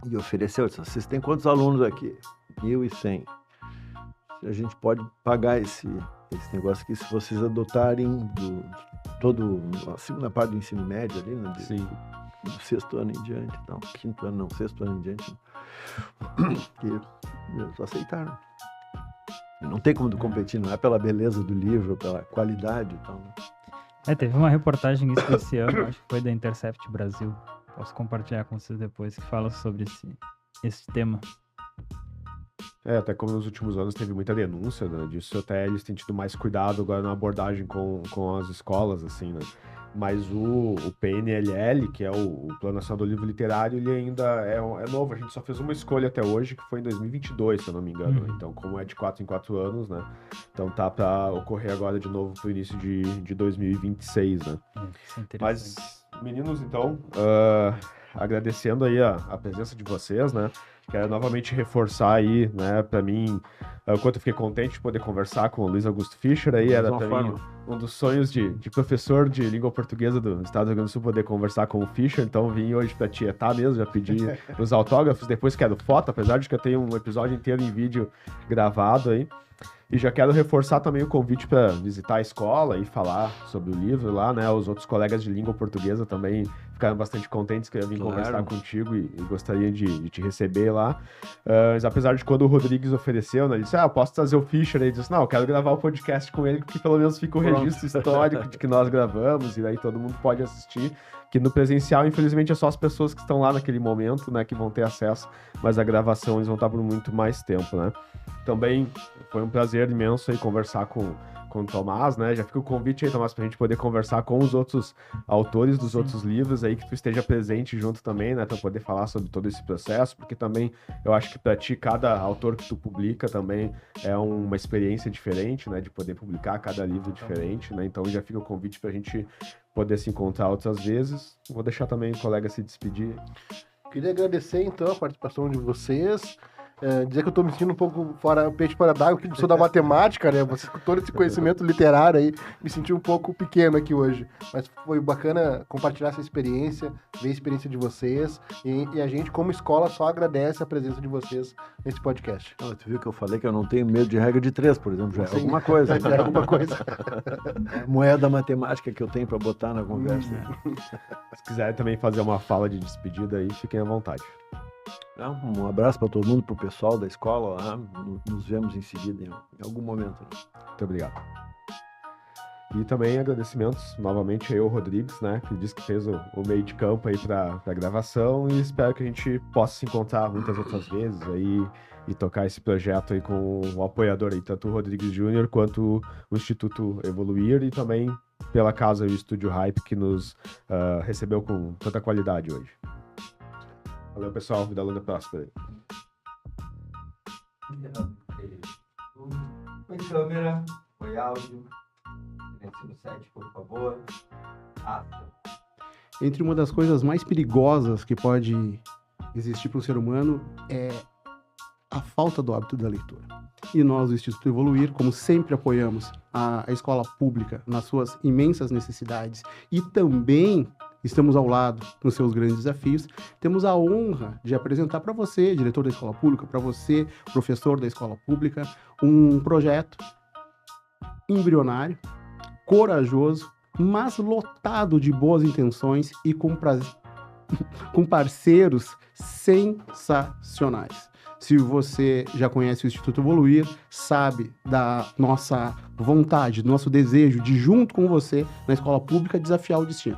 e ofereceu, disse, vocês têm quantos alunos aqui? 1.100. A gente pode pagar esse negócio aqui se vocês adotarem a segunda parte do ensino médio ali, né? Do sexto ano em diante, não, quinto ano não, sexto ano em diante. E eles aceitaram. E não tem como competir, não é pela beleza do livro, pela qualidade e tal, né? Teve uma reportagem isso esse ano, acho que foi da Intercept Brasil. Posso compartilhar com vocês depois, que fala sobre esse tema. Até como nos últimos anos teve muita denúncia, né, disso, até eles têm tido mais cuidado agora na abordagem com as escolas, assim, né? Mas o PNLL, que é o Plano Nacional do Livro Literário, ele ainda é novo. A gente só fez uma escolha até hoje, que foi em 2022, se eu não me engano. Então, como é de 4 em 4 anos, né? Então tá para ocorrer agora de novo pro início de 2026, né? Mas, meninos, então, agradecendo aí a presença de vocês, né? Quero novamente reforçar aí, né, pra mim, o quanto eu fiquei contente de poder conversar com o Luiz Augusto Fischer aí, era também um dos sonhos de professor de língua portuguesa do Estado do Rio Grande do Sul poder conversar com o Fischer, então vim hoje pra tietar mesmo, já pedi os autógrafos, depois quero foto, apesar de que eu tenho um episódio inteiro em vídeo gravado aí. E já quero reforçar também o convite para visitar a escola e falar sobre o livro lá, né? Os outros colegas de língua portuguesa também ficaram bastante contentes que eu vim conversar contigo e gostaria de te receber lá. Mas apesar de quando o Rodrigues ofereceu, né? Ele disse, eu posso trazer o Fischer. Ele disse, não, eu quero gravar o podcast com ele, porque pelo menos fica o registro histórico de que nós gravamos, e daí todo mundo pode assistir, que no presencial, infelizmente, é só as pessoas que estão lá naquele momento, né, que vão ter acesso, mas a gravação eles vão estar por muito mais tempo, né. Também foi um prazer imenso aí conversar com o Tomás, né? Já fica o convite aí, Tomás, pra gente poder conversar com os outros autores dos outros livros aí, que tu esteja presente junto também, né? Pra poder falar sobre todo esse processo, porque também eu acho que pra ti, cada autor que tu publica também é uma experiência diferente, né? De poder publicar cada livro diferente, né? Então já fica o convite pra gente poder se encontrar outras vezes. Vou deixar também o colega se despedir. Queria agradecer, então, a participação de vocês. Dizer que eu tô me sentindo um pouco fora, peixe fora d'água, que sou da matemática, né? Você com todo esse conhecimento literário aí, me senti um pouco pequeno aqui hoje. Mas foi bacana compartilhar essa experiência, ver a experiência de vocês. E a gente, como escola, só agradece a presença de vocês nesse podcast. Ah, tu viu que eu falei que eu não tenho medo de regra de 3, por exemplo, já é Sim. alguma coisa. Já é alguma coisa. É a moeda matemática que eu tenho para botar na conversa. Se quiserem também fazer uma fala de despedida aí, fiquem à vontade. Um abraço para todo mundo, para o pessoal da escola lá. Nos vemos em seguida, em algum momento. Né? Muito obrigado. E também agradecimentos novamente aí ao Rodrigues, né? Que disse que fez o meio de campo aí para a gravação, e espero que a gente possa se encontrar muitas outras vezes aí e tocar esse projeto aí com o apoiador aí, tanto o Rodrigues Júnior quanto o Instituto Evoluir, e também pela casa e o Estúdio Hype que nos recebeu com tanta qualidade hoje. Valeu, pessoal. Vida longa e próspera. Foi câmera, foi áudio. Silêncio no set, por favor. Ação. Entre uma das coisas mais perigosas que pode existir para o ser humano é a falta do hábito da leitura. E nós, o Instituto Evoluir, como sempre apoiamos a escola pública nas suas imensas necessidades e também estamos ao lado nos seus grandes desafios, temos a honra de apresentar para você, diretor da escola pública, para você, professor da escola pública, um projeto embrionário, corajoso, mas lotado de boas intenções e com parceiros sensacionais. Se você já conhece o Instituto Evoluir, sabe da nossa vontade, do nosso desejo de, junto com você, na escola pública, desafiar o destino.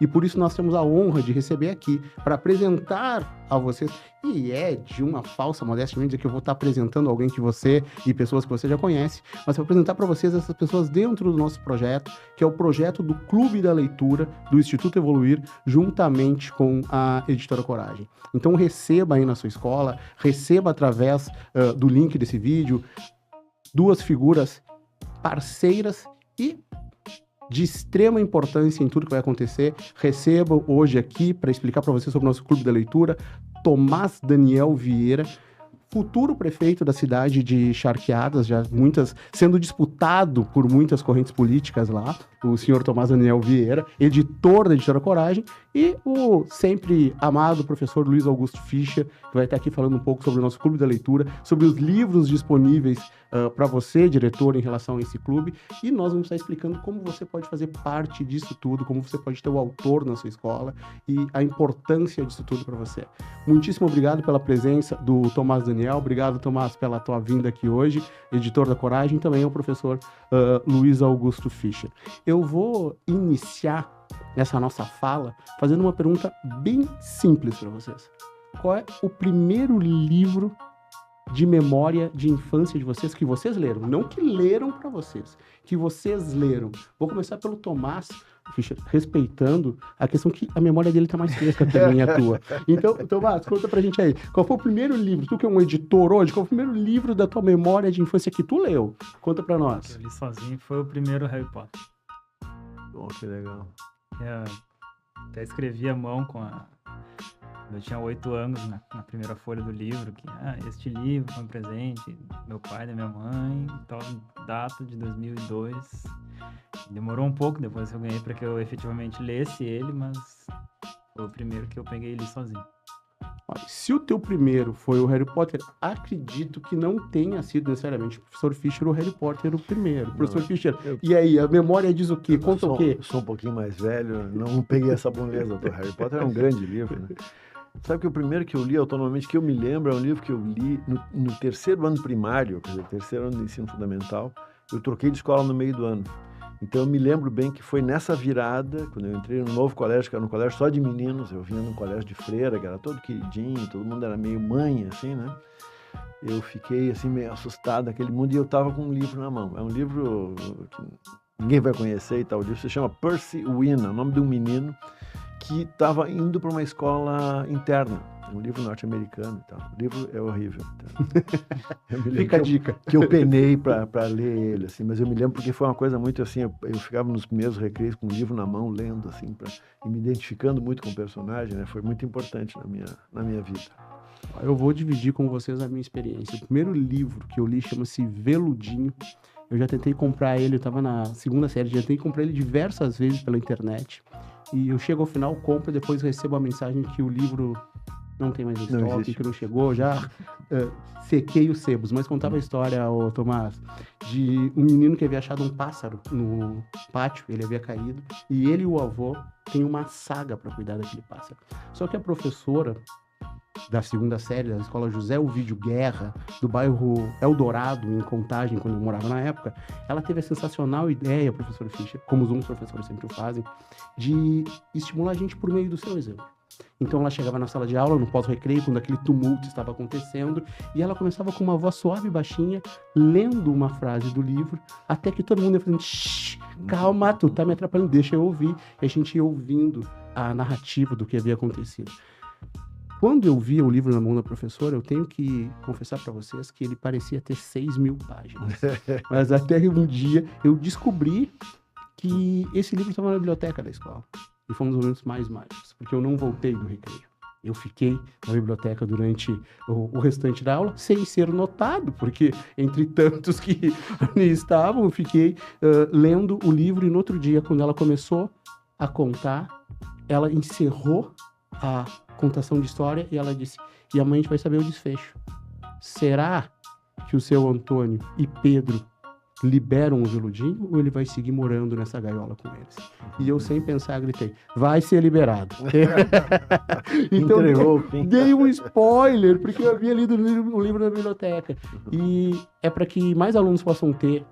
E por isso nós temos a honra de receber aqui para apresentar a vocês, e é de uma falsa modéstia dizer que eu vou estar apresentando alguém que você e pessoas que você já conhece, mas vou apresentar para vocês essas pessoas dentro do nosso projeto, que é o projeto do Clube da Leitura do Instituto Evoluir, juntamente com a Editora Coragem. Então receba aí na sua escola, receba através do link desse vídeo, duas figuras parceiras e de extrema importância em tudo que vai acontecer. Recebo hoje aqui para explicar para vocês sobre o nosso Clube da Leitura, Tomás Daniel Vieira, futuro prefeito da cidade de Charqueadas, já sendo disputado por muitas correntes políticas lá, o senhor Tomás Daniel Vieira, editor da Editora Coragem, e o sempre amado professor Luiz Augusto Fischer, que vai estar aqui falando um pouco sobre o nosso Clube da Leitura, sobre os livros disponíveis para você, diretor, em relação a esse clube, e nós vamos estar explicando como você pode fazer parte disso tudo, como você pode ter o autor na sua escola e a importância disso tudo para você. Muitíssimo obrigado pela presença do Tomás Daniel, obrigado, Tomás, pela tua vinda aqui hoje, editor da Coragem, também ao professor Luiz Augusto Fischer. Eu vou iniciar essa nossa fala fazendo uma pergunta bem simples para vocês. Qual é o primeiro livro de memória de infância de vocês que vocês leram? Não que leram para vocês, que vocês leram. Vou começar pelo Tomás Fischer, respeitando a questão que a memória dele tá mais fresca que a minha e a tua. Então, Tomás, conta pra gente aí. Qual foi o primeiro livro? Tu que é um editor hoje, qual foi o primeiro livro da tua memória de infância que tu leu? Conta pra nós. Que eu li sozinho foi o primeiro Harry Potter. Bom, que legal. Até escrevi à mão eu tinha 8 anos na primeira folha do livro, que este livro foi um presente do meu pai e da minha mãe, tal data de 2002. Demorou um pouco depois que eu ganhei para que eu efetivamente lesse ele, mas foi o primeiro que eu peguei e li sozinho. Se o teu primeiro foi o Harry Potter, acredito que não tenha sido necessariamente o professor Fischer ou o Harry Potter o primeiro. Professor Fischer, e aí, a memória diz o quê? Conta o quê? Eu sou um pouquinho mais velho, não peguei essa boneza do Harry Potter, é um grande livro, né? Sabe que o primeiro que eu li autonomamente, que eu me lembro, é um livro que eu li no terceiro ano primário, quer dizer, terceiro ano de ensino fundamental. Eu troquei de escola no meio do ano. Então eu me lembro bem que foi nessa virada, quando eu entrei no novo colégio, que era um colégio só de meninos, eu vinha num colégio de freira, que era todo queridinho, todo mundo era meio mãe, assim, né? Eu fiquei, assim, meio assustado naquele mundo e eu tava com um livro na mão. É um livro que ninguém vai conhecer e tal. O livro se chama Percy Winner, o nome de um menino que estava indo para uma escola interna. É um livro norte-americano e tal. O livro é horrível. Então. Fica a dica. Que eu penei para ler ele, assim, mas eu me lembro porque foi uma coisa muito assim, eu ficava nos primeiros recreios com o livro na mão, lendo, assim, e me identificando muito com o personagem, né? Foi muito importante na minha vida. Eu vou dividir com vocês a minha experiência. O primeiro livro que eu li chama-se Veludinho. Eu já tentei comprar ele, eu estava na segunda série, já tentei comprar ele diversas vezes pela internet. E eu chego ao final, compro e depois recebo a mensagem que o livro não tem mais estoque, que não chegou, já sequei os sebos. Mas contava a história, ô Tomás, de um menino que havia achado um pássaro no pátio, ele havia caído, e ele e o avô têm uma saga para cuidar daquele pássaro. Só que a professora da segunda série da escola José Ovídio Guerra, do bairro Eldorado, em Contagem, quando eu morava na época, ela teve a sensacional ideia, professor Fischer, como os professores sempre o fazem, de estimular a gente por meio do seu exemplo. Então ela chegava na sala de aula, no pós-recreio, quando aquele tumulto estava acontecendo, e ela começava com uma voz suave e baixinha, lendo uma frase do livro, até que todo mundo ia falando, shh, calma, tu tá me atrapalhando, deixa eu ouvir. E a gente ia ouvindo a narrativa do que havia acontecido. Quando eu via o livro na mão da professora, eu tenho que confessar para vocês que ele parecia ter 6.000 páginas. Mas até um dia eu descobri que esse livro estava na biblioteca da escola. E foi um dos momentos mais mágicos, porque eu não voltei do recreio. Eu fiquei na biblioteca durante o restante da aula, sem ser notado, porque entre tantos que ali estavam, eu fiquei lendo o livro, e no outro dia, quando ela começou a contar, ela encerrou a contação de história e ela disse, e amanhã a gente vai saber o desfecho. Será que o seu Antônio e Pedro liberam o veludinho ou ele vai seguir morando nessa gaiola com eles? E eu, sem pensar, gritei, vai ser liberado. Então, entregou o fim. Dei um spoiler, porque eu havia lido o livro na biblioteca. E é para que mais alunos possam ter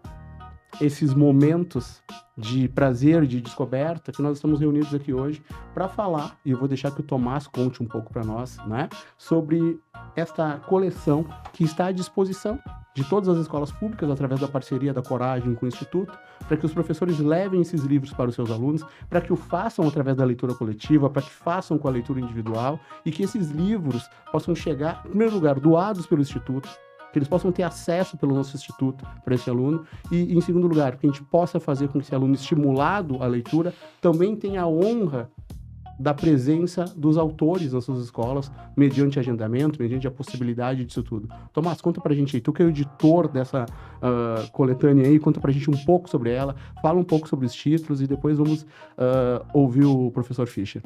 esses momentos de prazer, de descoberta, que nós estamos reunidos aqui hoje para falar, e eu vou deixar que o Tomás conte um pouco para nós, né, sobre esta coleção que está à disposição de todas as escolas públicas, através da parceria da Coragem com o Instituto, para que os professores levem esses livros para os seus alunos, para que o façam através da leitura coletiva, para que façam com a leitura individual, e que esses livros possam chegar, em primeiro lugar, doados pelo Instituto, que eles possam ter acesso pelo nosso instituto para esse aluno, e, em segundo lugar, que a gente possa fazer com que esse aluno, estimulado à leitura, também tenha a honra da presença dos autores nas suas escolas, mediante agendamento, mediante a possibilidade disso tudo. Tomás, conta pra gente aí, tu que é o editor dessa coletânea aí, conta pra gente um pouco sobre ela, fala um pouco sobre os títulos, e depois vamos ouvir o professor Fischer.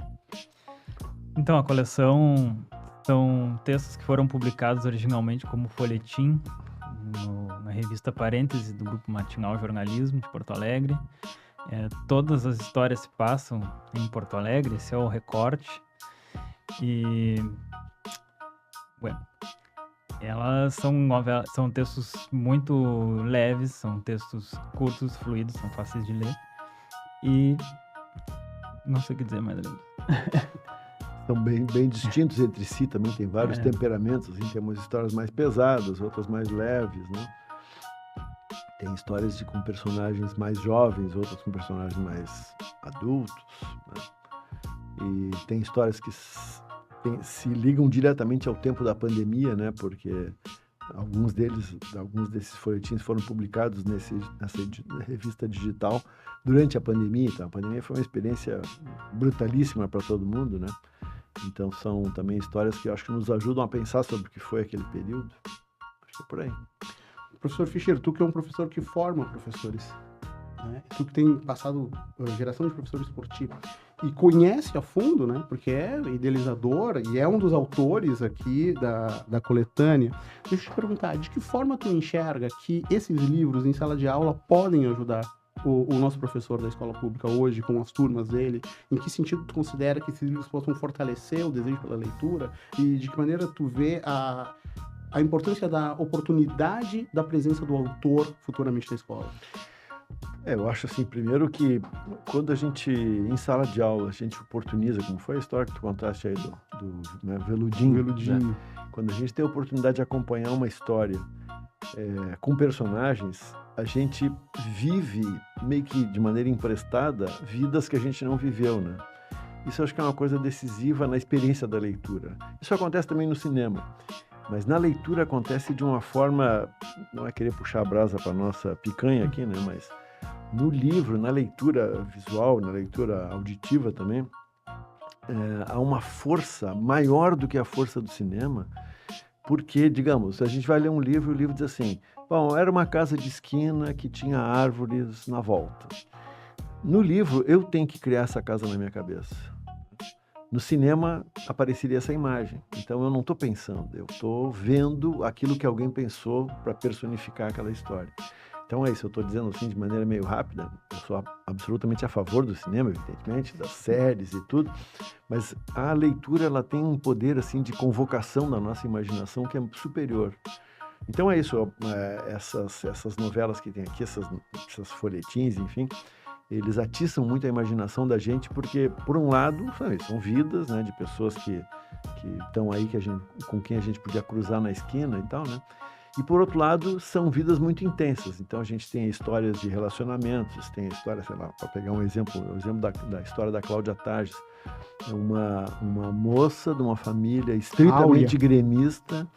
Então, a coleção são textos que foram publicados originalmente como folhetim na revista Parêntese do Grupo Matinal Jornalismo de Porto Alegre. Todas as histórias se passam em Porto Alegre, esse é o recorte. E elas são textos muito leves, são textos curtos, fluidos, são fáceis de ler. E não sei o que dizer mais além. São bem distintos entre si, também tem vários temperamentos, assim, tem umas histórias mais pesadas, outras mais leves, né? Tem histórias com personagens mais jovens, outras com personagens mais adultos, né? E tem histórias que se ligam diretamente ao tempo da pandemia, né? Porque alguns desses folhetins foram publicados nessa revista digital durante a pandemia. Então, a pandemia foi uma experiência brutalíssima para todo mundo, né? Então, são também histórias que eu acho que nos ajudam a pensar sobre o que foi aquele período. Acho que é por aí. Professor Fischer, tu que é um professor que forma professores, né? Tu que tem passado geração de professores por ti e conhece a fundo, né? Porque é idealizador e é um dos autores aqui da coletânea. Deixa eu te perguntar, de que forma tu enxerga que esses livros em sala de aula podem ajudar o nosso professor da escola pública hoje, com as turmas dele? Em que sentido tu considera que esses livros possam fortalecer o desejo pela leitura? E de que maneira tu vê a importância da oportunidade da presença do autor futuramente na escola? Eu acho assim, primeiro que quando a gente, em sala de aula, a gente oportuniza, como foi a história que tu contaste aí né, Veludinho, né? Quando a gente tem a oportunidade de acompanhar uma história com personagens, a gente vive meio que de maneira emprestada vidas que a gente não viveu, né? Isso eu acho que é uma coisa decisiva na experiência da leitura. Isso acontece também no cinema, mas na leitura acontece de uma forma, não é querer puxar a brasa para nossa picanha aqui, né? Mas no livro, na leitura visual, na leitura auditiva também, há uma força maior do que a força do cinema, porque, digamos, a gente vai ler um livro e o livro diz assim, bom, era uma casa de esquina que tinha árvores na volta. No livro, eu tenho que criar essa casa na minha cabeça. No cinema, apareceria essa imagem. Então, eu não estou pensando, eu estou vendo aquilo que alguém pensou para personificar aquela história. Então é isso, eu estou dizendo assim de maneira meio rápida, eu sou absolutamente a favor do cinema, evidentemente, das séries e tudo, mas a leitura ela tem um poder assim de convocação da nossa imaginação que é superior. Então é isso, essas novelas que tem aqui, essas folhetins, enfim, eles atiçam muito a imaginação da gente porque, por um lado, são vidas, né, de pessoas que estão aí com quem a gente podia cruzar na esquina e tal, né? E, por outro lado, são vidas muito intensas. Então, a gente tem histórias de relacionamentos, tem a história, sei lá, para pegar um exemplo, o exemplo da história da Cláudia Tages, uma moça de uma família estritamente gremista,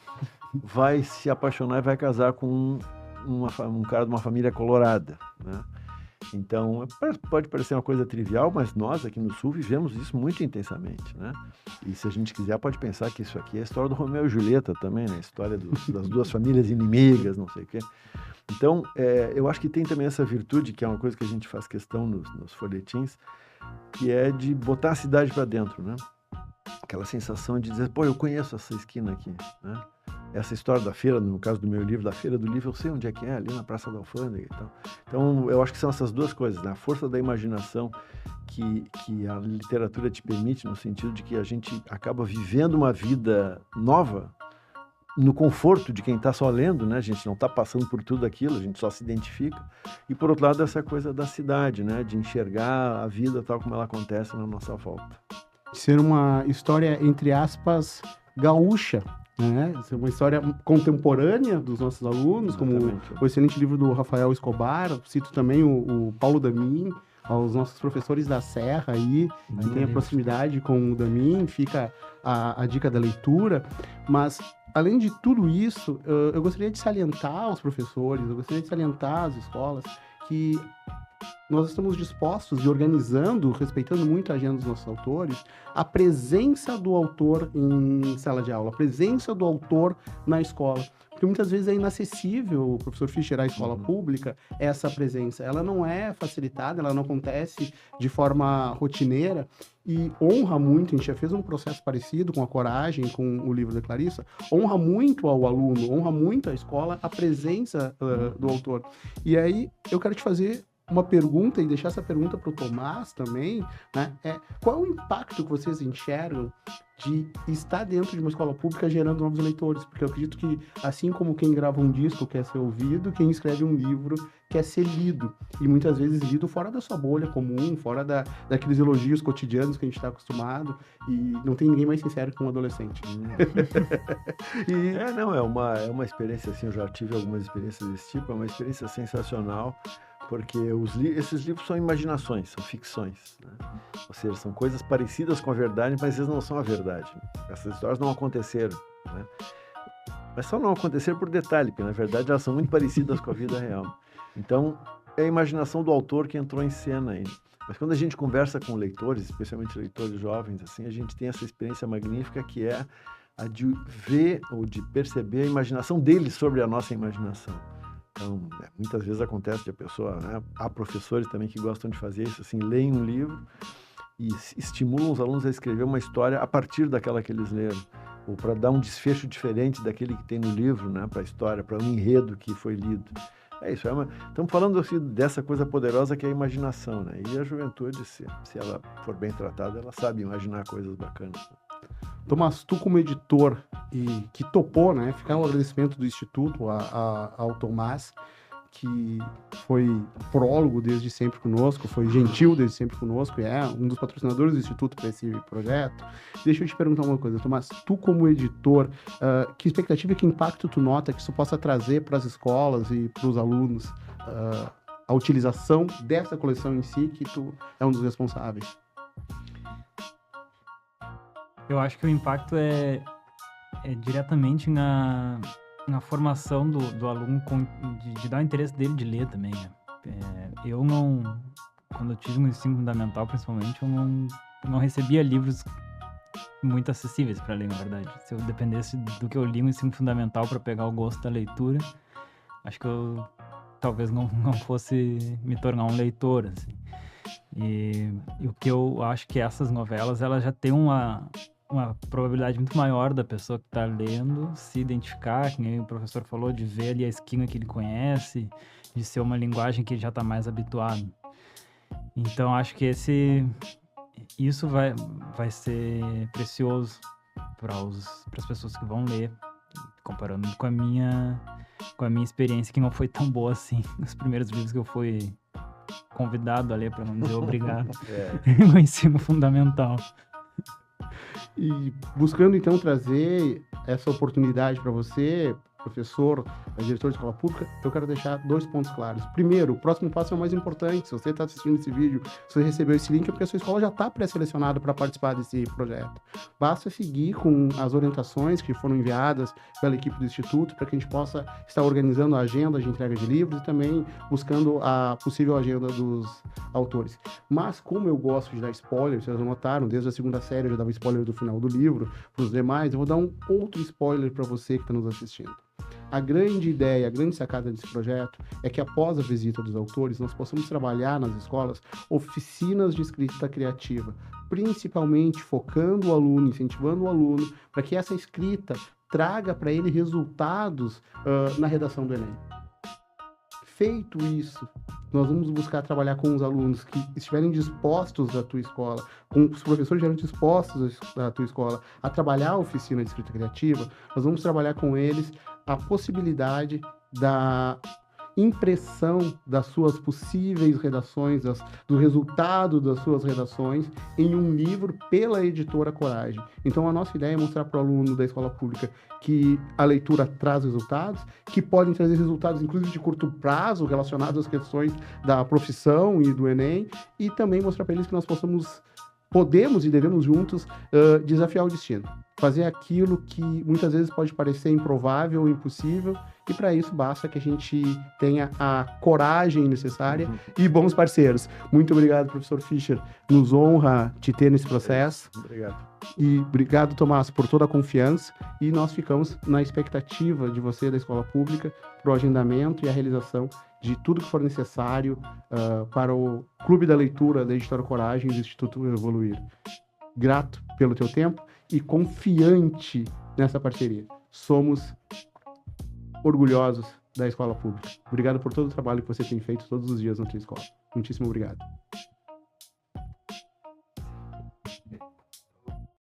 vai se apaixonar e vai casar com um cara de uma família colorada, né? Então, pode parecer uma coisa trivial, mas nós aqui no Sul vivemos isso muito intensamente, né? E se a gente quiser, pode pensar que isso aqui é a história do Romeu e Julieta também, né? A história das duas famílias inimigas, não sei o quê. Então, eu acho que tem também essa virtude, que é uma coisa que a gente faz questão nos folhetins, que é de botar a cidade para dentro, né? Aquela sensação de dizer, pô, eu conheço essa esquina aqui, né? Essa história da feira, no caso do meu livro, da Feira do Livro, eu sei onde é que é, ali na Praça da Alfândega e tal. Então, eu acho que são essas duas coisas, né? A força da imaginação que a literatura te permite, no sentido de que a gente acaba vivendo uma vida nova no conforto de quem está só lendo, né? A gente não está passando por tudo aquilo, a gente só se identifica. E, por outro lado, essa coisa da cidade, né? De enxergar a vida tal como ela acontece na nossa volta. Ser uma história, entre aspas, gaúcha, né? Ser uma história contemporânea dos nossos alunos, Exatamente. como o excelente livro do Rafael Escobar. Cito também o Paulo Damin, aos nossos professores da Serra aí, que tem a proximidade com o Damin, fica a dica da leitura. Mas, além de tudo isso, eu gostaria de salientar aos professores, eu gostaria de salientar às escolas que nós estamos dispostos e organizando, respeitando muito a agenda dos nossos autores, a presença do autor em sala de aula, a presença do autor na escola. Porque muitas vezes é inacessível, o professor Fischer, à escola pública, essa presença. Ela não é facilitada, ela não acontece de forma rotineira e honra muito, a gente já fez um processo parecido com a Coragem, com o livro da Clarissa, honra muito ao aluno, honra muito à escola a presença do autor. E aí eu quero te fazer uma pergunta e deixar essa pergunta para o Tomás também, né? Qual é o impacto que vocês enxergam de estar dentro de uma escola pública gerando novos leitores? Porque eu acredito que, assim como quem grava um disco quer ser ouvido, quem escreve um livro quer ser lido. E muitas vezes lido fora da sua bolha comum, fora daqueles elogios cotidianos que a gente está acostumado. E não tem ninguém mais sincero que um adolescente. É uma experiência assim, eu já tive algumas experiências desse tipo, é uma experiência sensacional. Porque esses livros são imaginações, são ficções, né? Ou seja, são coisas parecidas com a verdade, mas eles não são a verdade. Essas histórias não aconteceram, né? Mas só não aconteceram por detalhe, porque na verdade elas são muito parecidas com a vida real. Então, é a imaginação do autor que entrou em cena aí. Mas quando a gente conversa com leitores, especialmente leitores jovens, assim, a gente tem essa experiência magnífica que é a de ver ou de perceber a imaginação deles sobre a nossa imaginação. Então, muitas vezes acontece de a pessoa, né? Há professores também que gostam de fazer isso, assim, leem um livro e estimulam os alunos a escrever uma história a partir daquela que eles leram, ou para dar um desfecho diferente daquele que tem no livro, né? Para a história, para um enredo que foi lido. É isso, estamos falando assim, dessa coisa poderosa que é a imaginação, né? E a juventude, se ela for bem tratada, ela sabe imaginar coisas bacanas. Tomás, tu como editor e que topou, né? Ficar um agradecimento do Instituto ao Tomás, que foi prólogo desde sempre conosco, foi gentil desde sempre conosco e é um dos patrocinadores do Instituto para esse projeto. Deixa eu te perguntar uma coisa, Tomás. Tu, como editor, que expectativa e que impacto tu nota que isso possa trazer para as escolas e para os alunos a utilização dessa coleção em si, que tu é um dos responsáveis? Eu acho que o impacto é diretamente na formação do aluno, de dar o interesse dele de ler também, né? Eu não, quando eu tive no ensino fundamental, principalmente, eu não recebia livros muito acessíveis para ler, na verdade. Se eu dependesse do que eu li no ensino fundamental para pegar o gosto da leitura, acho que eu talvez não fosse me tornar um leitor, assim. E o que eu acho que essas novelas, elas já têm uma probabilidade muito maior da pessoa que está lendo se identificar, que nem o professor falou, de ver ali a esquina que ele conhece, de ser uma linguagem que ele já está mais habituado. Então, acho que isso vai ser precioso para as pessoas que vão ler, comparando com a minha experiência, que não foi tão boa assim, nos primeiros livros que eu fui convidado a ler, para não dizer obrigado, no ensino fundamental. E buscando, então, trazer essa oportunidade para você, professor, diretor de escola pública, eu quero deixar 2 pontos claros. Primeiro, o próximo passo é o mais importante. Se você está assistindo esse vídeo, se você recebeu esse link, é porque a sua escola já está pré-selecionada para participar desse projeto. Basta seguir com as orientações que foram enviadas pela equipe do Instituto, para que a gente possa estar organizando a agenda de entrega de livros e também buscando a possível agenda dos autores. Mas, como eu gosto de dar spoiler, vocês notaram, desde a 2ª série eu já dava spoiler do final do livro, para os demais, eu vou dar um outro spoiler para você que está nos assistindo. A grande ideia, a grande sacada desse projeto é que após a visita dos autores, nós possamos trabalhar nas escolas oficinas de escrita criativa, principalmente focando o aluno, incentivando o aluno, para que essa escrita traga para ele resultados na redação do Enem. Feito isso, nós vamos buscar trabalhar com os alunos que estiverem dispostos da tua escola, com os professores que estiverem dispostos da tua escola a trabalhar a oficina de escrita criativa. Nós vamos trabalhar com eles a possibilidade da impressão das suas possíveis redações, do resultado das suas redações em um livro pela editora Coragem. Então, a nossa ideia é mostrar para o aluno da escola pública que a leitura traz resultados, que podem trazer resultados, inclusive de curto prazo, relacionados às questões da profissão e do Enem, e também mostrar para eles que nós podemos e devemos juntos desafiar o destino. Fazer aquilo que muitas vezes pode parecer improvável ou impossível, e para isso basta que a gente tenha a coragem necessária e bons parceiros. Muito obrigado, professor Fischer. Nos honra te ter nesse processo. Obrigado. E obrigado, Tomás, por toda a confiança. E nós ficamos na expectativa de você, da escola pública, para o agendamento e a realização de tudo que for necessário para o Clube da Leitura da Editora Coragem e do Instituto Evoluir. Grato pelo teu tempo e confiante nessa parceria. Somos orgulhosos da escola pública. Obrigado por todo o trabalho que você tem feito todos os dias na tua escola. Muitíssimo obrigado.